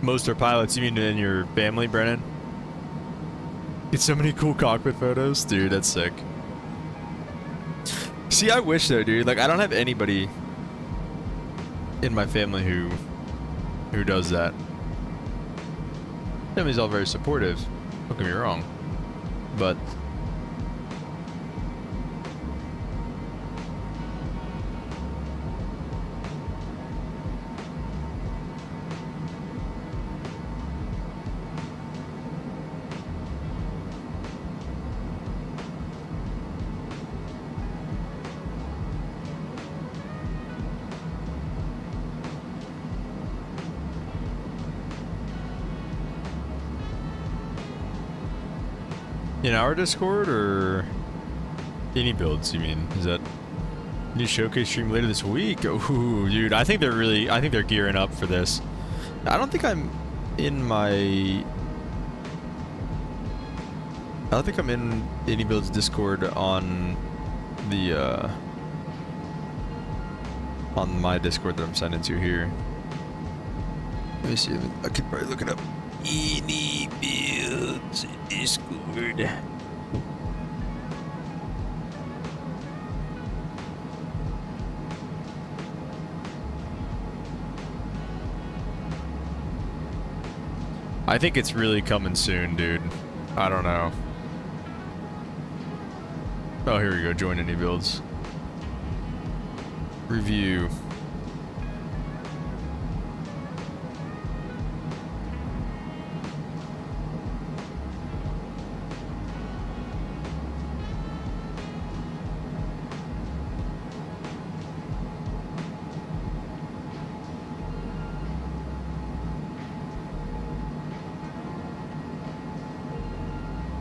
Most are pilots. You mean in your family, Brennan? Get so many cool cockpit photos, dude. That's sick. See, I wish though, dude. Like, I don't have anybody in my family who does that. Family's all very supportive. Don't get me wrong, but in our Discord or any builds, you mean? Is that new showcase stream later this week? Oh, dude, I think they're gearing up for this. I don't think I'm in any builds Discord on the on my Discord that I'm signed into here. Let me see. I could probably look it up. Any builds Discord. I think it's really coming soon, dude. I don't know. Oh, here we go. Join any builds. Review.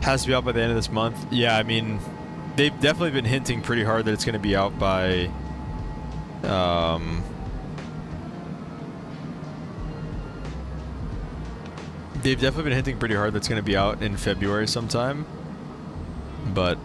Has to be out by the end of this month. Yeah, I mean, they've definitely been hinting pretty hard that it's going to be out by they've definitely been hinting pretty hard that it's going to be out in February sometime, but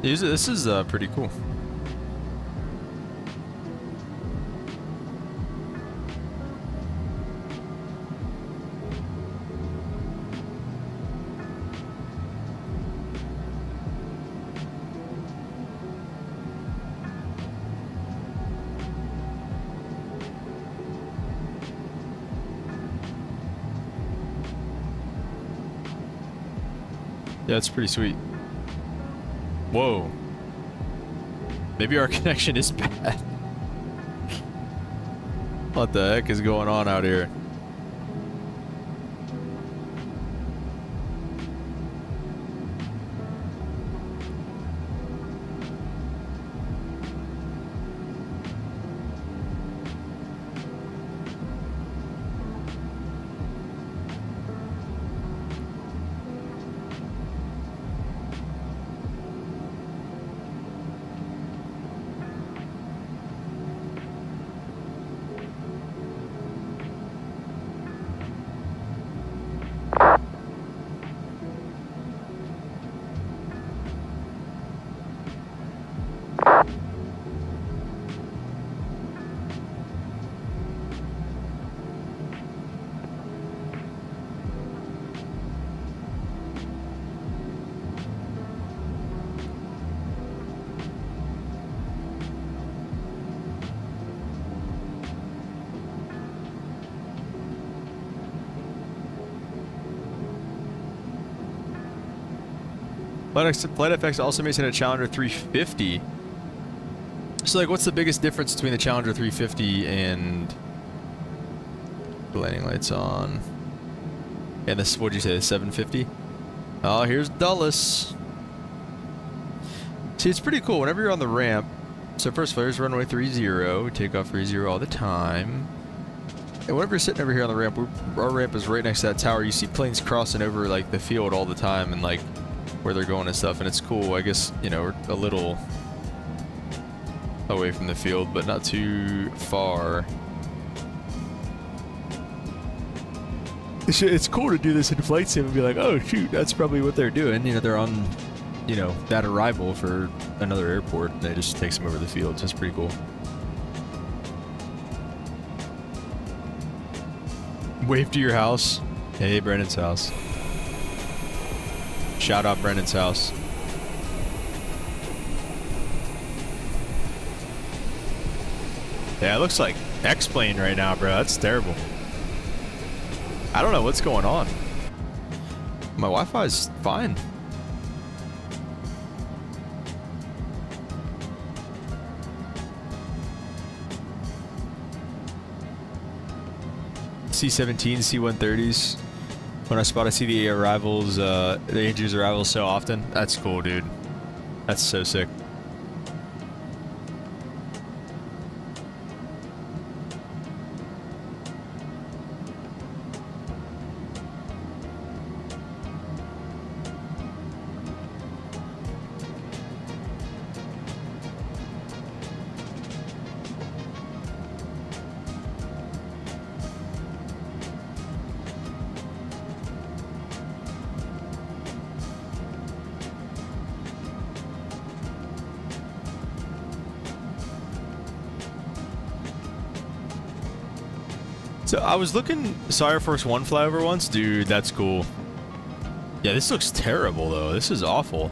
this is pretty cool. Yeah, it's pretty sweet. Whoa. Maybe our connection is bad. What the heck is going on out here? FlightFX also makes it a Challenger 350. So like, what's the biggest difference between the Challenger 350 and the landing lights on? And this, what'd you say, the 750? Oh, here's Dulles. See, it's pretty cool. Whenever you're on the ramp, so first of all, here's runway 30. We take off 30 all the time. And whenever you're sitting over here on the ramp, our ramp is right next to that tower. You see planes crossing over like the field all the time and like where they're going and stuff. And it's cool. I guess, you know, we're a little away from the field, but not too far. It's cool to do this in flight sim and be like, oh shoot, that's probably what they're doing. You know, they're on, you know, that arrival for another airport and they just takes them over the field. So it's pretty cool. Wave to your house. Hey, Brennan's house. Shout out Brennan's house. Yeah, it looks like X-plane right now, bro. That's terrible. I don't know what's going on. My Wi-Fi's fine. C-17s, C-130s. When I see the arrivals, the Andrews arrivals so often. That's cool, dude. That's so sick. So I was saw Air Force One flyover once. Dude, that's cool. Yeah, this looks terrible though. This is awful.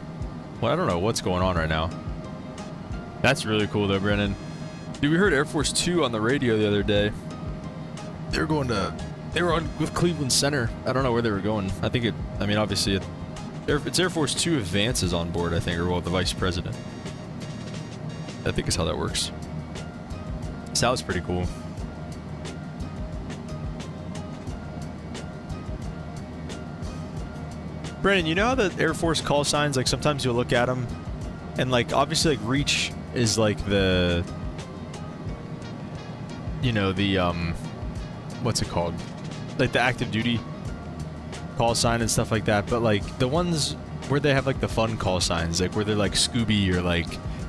Well, I don't know what's going on right now. That's really cool though, Brennan. Dude, we heard Air Force 2 on the radio the other day. They were on with Cleveland Center. I don't know where they were going. I mean, obviously it's Air Force 2 advances on board, I think, or well, the vice president. I think is how that works. So that was pretty cool. Brennan, you know how the Air Force call signs, like sometimes you'll look at them and like obviously like reach is like the, you know, the, what's it called? Like the active duty call sign and stuff like that. But like the ones where they have like the fun call signs, like where they're like Scooby or like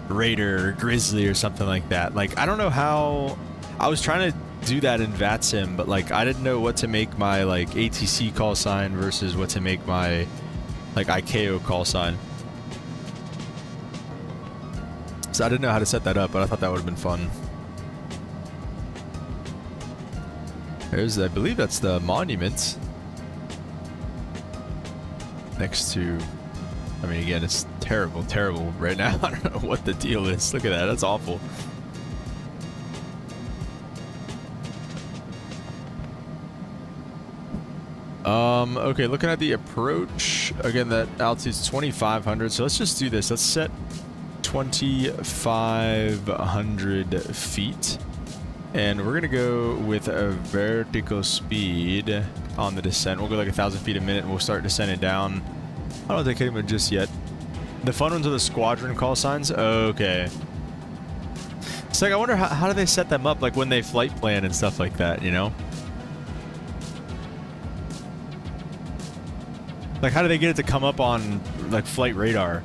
Raider or Grizzly or something like that. Like, I don't know how, I was trying to do that in VATSIM, but like I didn't know what to make my like ATC call sign versus what to make my like ICAO call sign. So I didn't know how to set that up, but I thought that would have been fun. There's, I believe that's the monument next to, I mean, again, it's terrible right now. I don't know what the deal is. Look at that. That's awful. Okay, looking at the approach, again, that altitude's 2,500, so let's just do this. Let's set 2,500 feet, and we're gonna go with a vertical speed on the descent. We'll go like 1,000 feet a minute, and we'll start descending down. I don't think anyone just yet. The fun ones are the squadron call signs. Okay. It's like, I wonder how do they set them up, like when they flight plan and stuff like that, you know? Like, how do they get it to come up on, like, flight radar?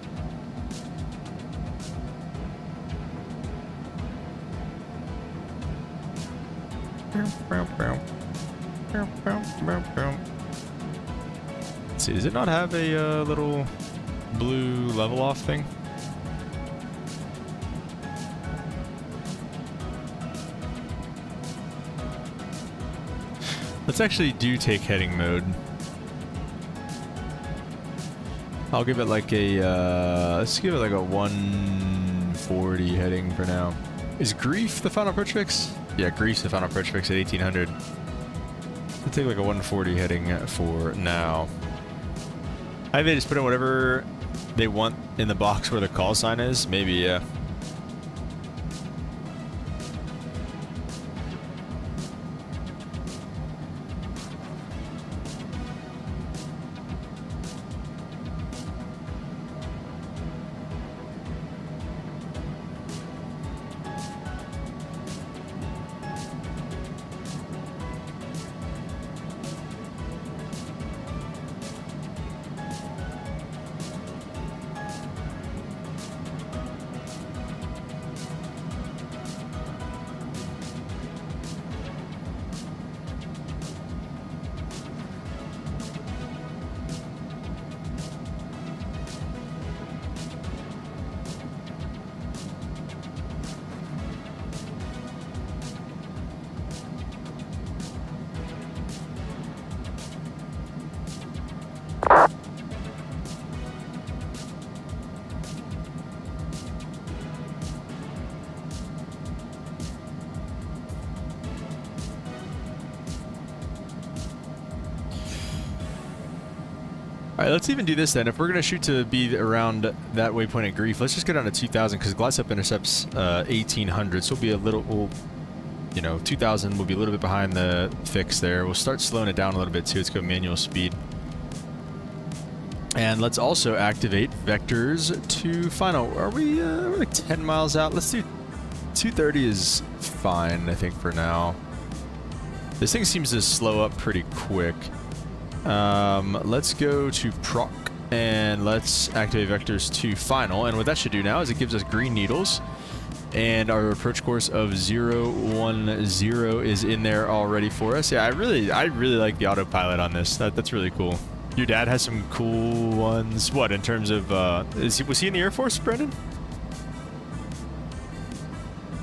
Let's see, does it not have a little blue level off thing? Let's actually do take heading mode. I'll give it like a, let's give it like a 140 heading for now. Is Grief the final approach fix? Yeah, Grief's the final approach fix at 1800. I'll take like a 140 heading for now. I think they just put in whatever they want in the box where the call sign is? Maybe, yeah. Alright, let's even do this then. If we're going to shoot to be around that waypoint at Grief, let's just go down to 2,000 because glide step intercepts 1,800, so we'll be a little, you know, 2,000 will be a little bit behind the fix there. We'll start slowing it down a little bit too. Let's go manual speed. And let's also activate vectors to final. Are we we're like 10 miles out? Let's do 230 is fine, I think, for now. This thing seems to slow up pretty quick. Let's go to proc and let's activate vectors to final. And what that should do now is it gives us green needles, and our approach course of 010 is in there already for us. Yeah, I really like the autopilot on this. That's really cool. Your dad has some cool ones. What, in terms of was he in the Air Force, Brendan?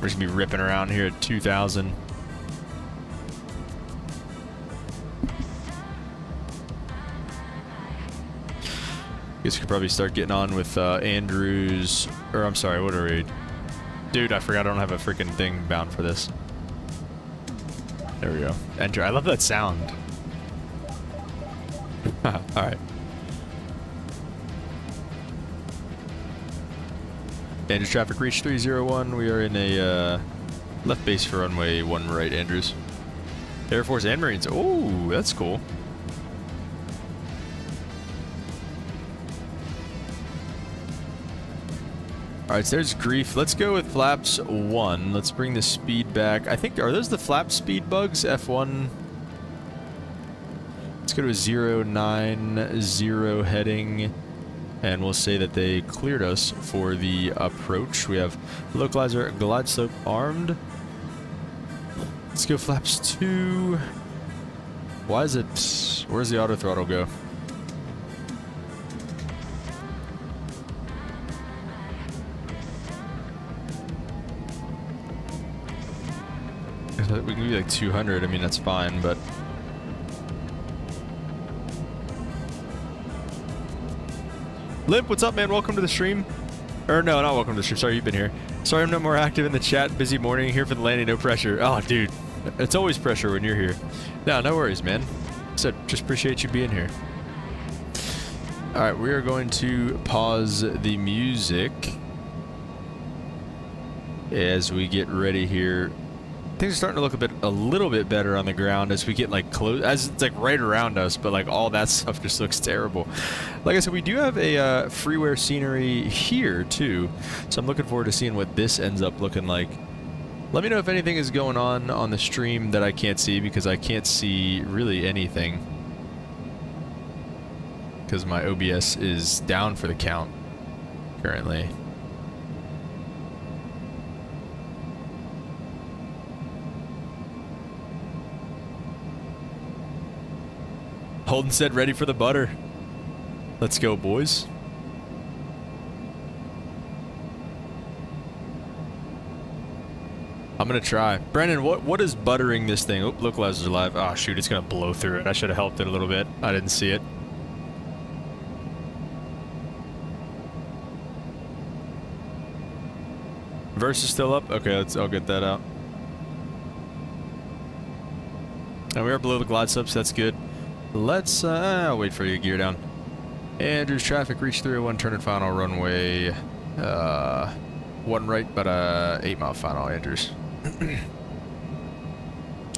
We're just gonna be ripping around here at 2,000. Guess we could probably start getting on with Andrews, or I'm sorry, what are we? Dude, I forgot I don't have a freaking thing bound for this. There we go. Enter. I love that sound. Alright. Andrews traffic reach 301. We are in a left base for runway 1 right, Andrews. Air Force and Marines. Oh, that's cool. Alright, so there's Grief. Let's go with flaps 1. Let's bring the speed back. I think, are those the flap speed bugs? F1. Let's go to a 090 heading. And we'll say that they cleared us for the approach. We have localizer glide slope armed. Let's go flaps 2. Why is it... Where's the auto throttle go? We can be like 200. I mean, that's fine, but... Limp, what's up, man? Welcome to the stream. Or no, not welcome to the stream. Sorry, you've been here. Sorry I'm not more active in the chat. Busy morning. Here for the landing. No pressure. Oh, dude. It's always pressure when you're here. No, no worries, man. So, just appreciate you being here. Alright, we are going to pause the music as we get ready here. Things are starting to look a little bit better on the ground as we get like close, as it's like right around us, but like all that stuff just looks terrible. Like I said, we do have a freeware scenery here too, so I'm looking forward to seeing what this ends up looking like. Let me know if anything is going on the stream that I can't see, because I can't see really anything because my OBS is down for the count currently. Holden said ready for the butter. Let's go, boys. I'm gonna try. Brandon, what is buttering this thing? Oh, localizers are live. Oh shoot, it's gonna blow through it. I should have helped it a little bit. I didn't see it. Verse is still up? Okay, I'll get that out. And we are below the glide slopes, that's good. Let's, I'll wait for you to gear down. Andrews, traffic, reach 301, turn and final runway. 1 right, but 8 mile final, Andrews.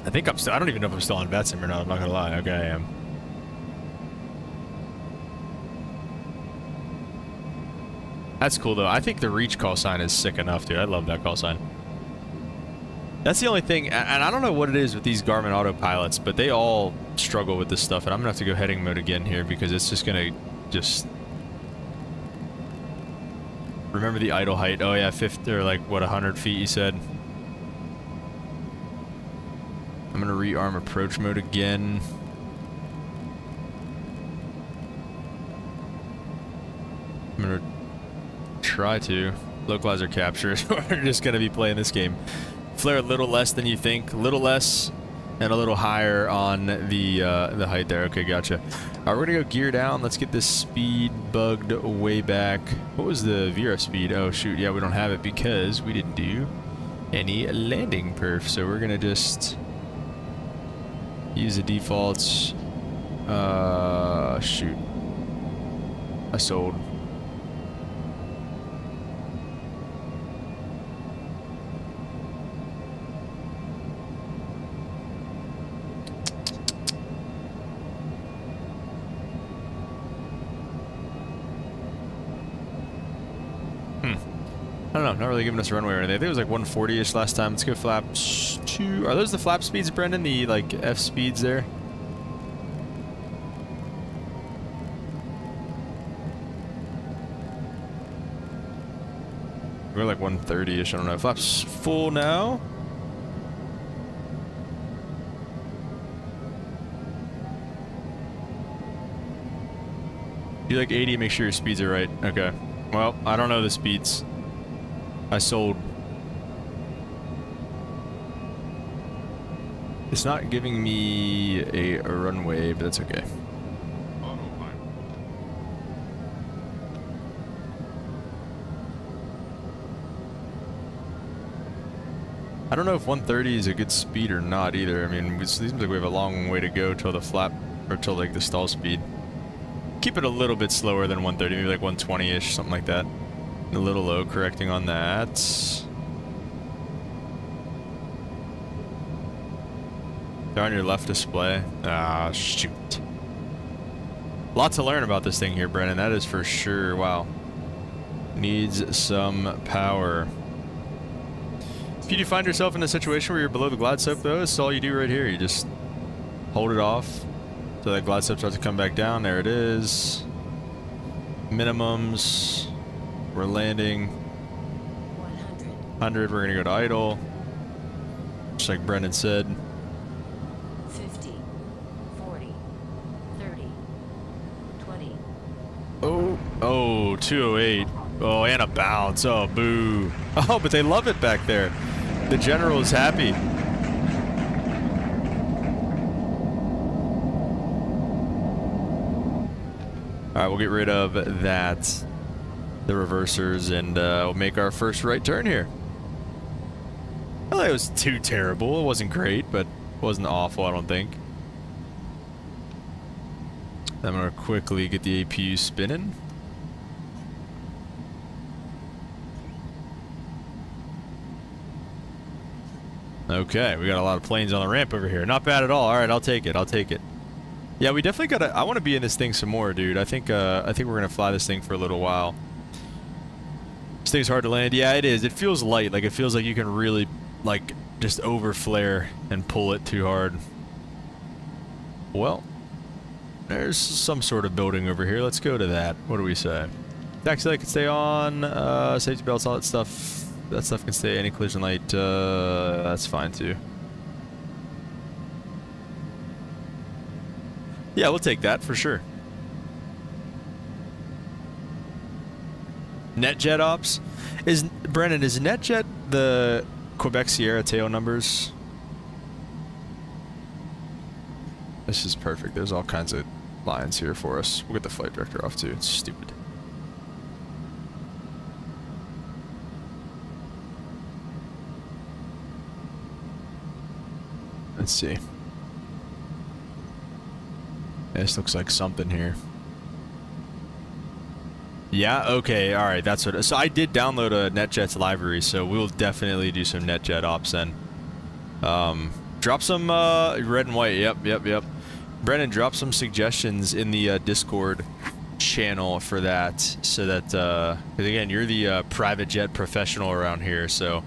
I think I'm still, I don't even know if I'm still on VATSIM or not, I'm not gonna lie. Okay, I am. That's cool though. I think the reach call sign is sick enough, dude. I love that call sign. That's the only thing, and I don't know what it is with these Garmin autopilots, but they all struggle with this stuff, and I'm gonna have to go heading mode again here because it's just gonna just... Remember the idle height. Oh yeah, 50, or like, what, 100 feet you said? I'm gonna rearm approach mode again. I'm gonna try to localizer capture. We're just gonna be playing this game. Flare a little less than you think, a little less and a little higher on the height there. Okay, gotcha. All right, we're gonna go gear down. Let's get this speed bugged way back. What was the VRF speed? Oh shoot, yeah, we don't have it because we didn't do any landing perf. So we're gonna just use the defaults. Shoot, I sold. I don't know, not really giving us a runway or anything. I think it was like 140-ish last time. Let's go flaps 2. Are those the flap speeds, Brendan? The, like, F speeds there? We're like 130-ish, I don't know. Flaps full now. You like 80, make sure your speeds are right. Okay. Well, I don't know the speeds. I sold. It's not giving me a runway, but that's okay. I don't know if 130 is a good speed or not either. I mean, it seems like we have a long way to go till the flap, or till like the stall speed. Keep it a little bit slower than 130, maybe like 120-ish, something like that. A little low, correcting on that. They're on your left display. Ah, shoot. Lot to learn about this thing here, Brennan. That is for sure. Wow. Needs some power. If you do find yourself in a situation where you're below the glide slope, though, this is all you do right here. You just hold it off so that glide slope starts to come back down. There it is. Minimums. We're landing 100. We're gonna go to idle, just like Brendan said. 50, 40, 30, 20. Oh, 208. Oh, and a bounce. Oh, boo. Oh, but they love it back there. The general is happy. All right, we'll get rid of that. The reversers, and we'll make our first right turn here. I don't think it was too terrible. It wasn't great, but it wasn't awful, I don't think. I'm gonna quickly get the APU spinning. Okay, we got a lot of planes on the ramp over here. Not bad at all. All right, I'll take it. I'll take it. Yeah, we definitely gotta. I want to be in this thing some more, dude. I think we're gonna fly this thing for a little while. This thing's hard to land. Yeah, it is. It feels light. Like, it feels like you can really, like, just over flare and pull it too hard. Well, there's some sort of building over here. Let's go to that. What do we say? Taxi light can stay on. Safety belts, all that stuff. That stuff can stay. Any collision light, that's fine too. Yeah, we'll take that for sure. NetJet ops? Brennan, is NetJet the Quebec Sierra tail numbers? This is perfect. There's all kinds of lines here for us. We'll get the flight director off too. It's stupid. Let's see. This looks like something here. Yeah, okay, alright, that's what... So I did download a NetJets library, so we'll definitely do some NetJet ops then. Drop some, red and white, yep. Brennan, drop some suggestions in the, Discord channel for that, so that, because again, you're the, private jet professional around here, so,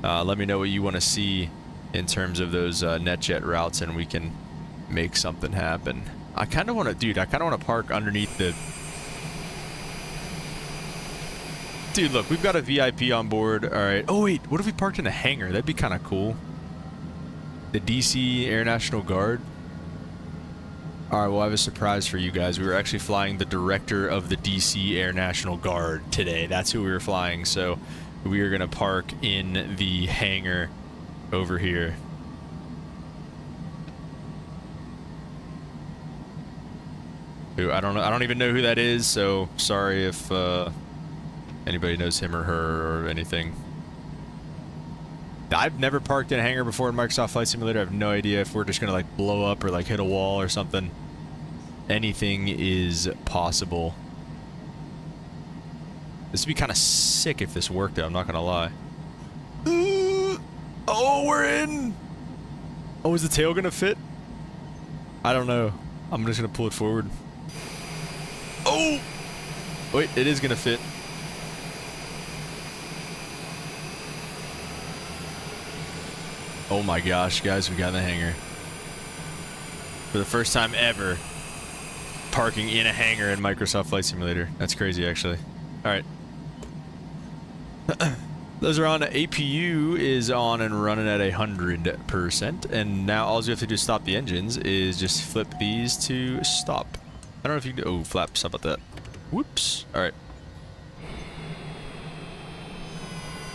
let me know what you want to see in terms of those, NetJet routes, and we can make something happen. I kind of want to, dude, I kind of want to park underneath the... Dude, look, we've got a VIP on board. All right. Oh, wait. What if we parked in a hangar? That'd be kind of cool. The DC Air National Guard. All right, well, I have a surprise for you guys. We were actually flying the director of the DC Air National Guard today. That's who we were flying. So we are going to park in the hangar over here. Who, I don't know. I don't even know who that is. So sorry if... anybody knows him or her or anything. I've never parked in a hangar before in Microsoft Flight Simulator. I have no idea if we're just gonna like blow up or like hit a wall or something. Anything is possible. This would be kind of sick if this worked out, I'm not gonna lie. Oh, we're in! Oh, is the tail gonna fit? I don't know. I'm just gonna pull it forward. Oh! Wait, it is gonna fit. Oh my gosh, guys, we got in the hangar. For the first time ever, parking in a hangar in Microsoft Flight Simulator. That's crazy, actually. Alright. Those are on. APU is on and running at 100%. And now all you have to do to stop the engines is just flip these to stop. I don't know if you can do... Oh, flaps. How about that? Whoops. Alright.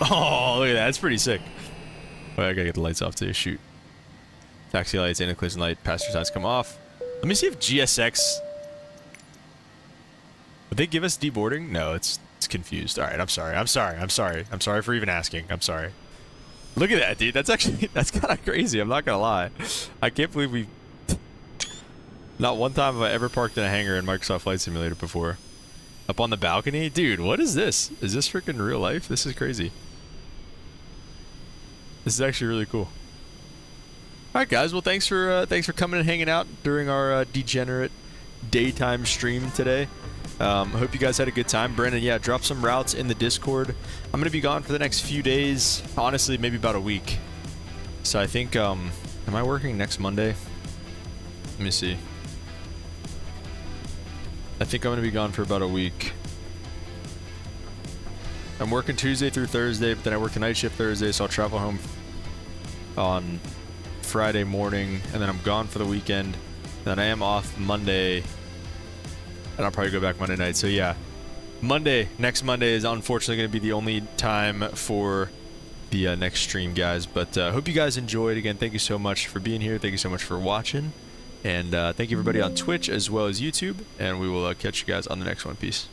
Oh, look at that. That's pretty sick. Oh, I gotta get the lights off too. Shoot. Taxi lights, anti-collision light, passenger signs come off. Let me see if GSX... Would they give us deboarding? No, it's confused. Alright, I'm sorry. I'm sorry for even asking. I'm sorry. Look at that, dude. That's actually... That's kind of crazy. I'm not gonna lie. I can't believe we... Not one time have I ever parked in a hangar in Microsoft Flight Simulator before. Up on the balcony? Dude, what is this? Is this freaking real life? This is crazy. This is actually really cool. All right, guys. Well, thanks for coming and hanging out during our degenerate daytime stream today. Hope you guys had a good time. Brennan, yeah, drop some routes in the Discord. I'm gonna be gone for the next few days. Honestly, maybe about a week. So I think, am I working next Monday? Let me see. I think I'm gonna be gone for about a week. I'm working Tuesday through Thursday, but then I work the night shift Thursday, so I'll travel home on Friday morning, and then I'm gone for the weekend. Then I am off Monday, and I'll probably go back Monday night. So yeah, next Monday is unfortunately going to be the only time for the next stream, guys. But hope you guys enjoyed. Again, thank you so much for being here. Thank you so much for watching. And thank you everybody on Twitch as well as YouTube. And we will catch you guys on the next one. Peace.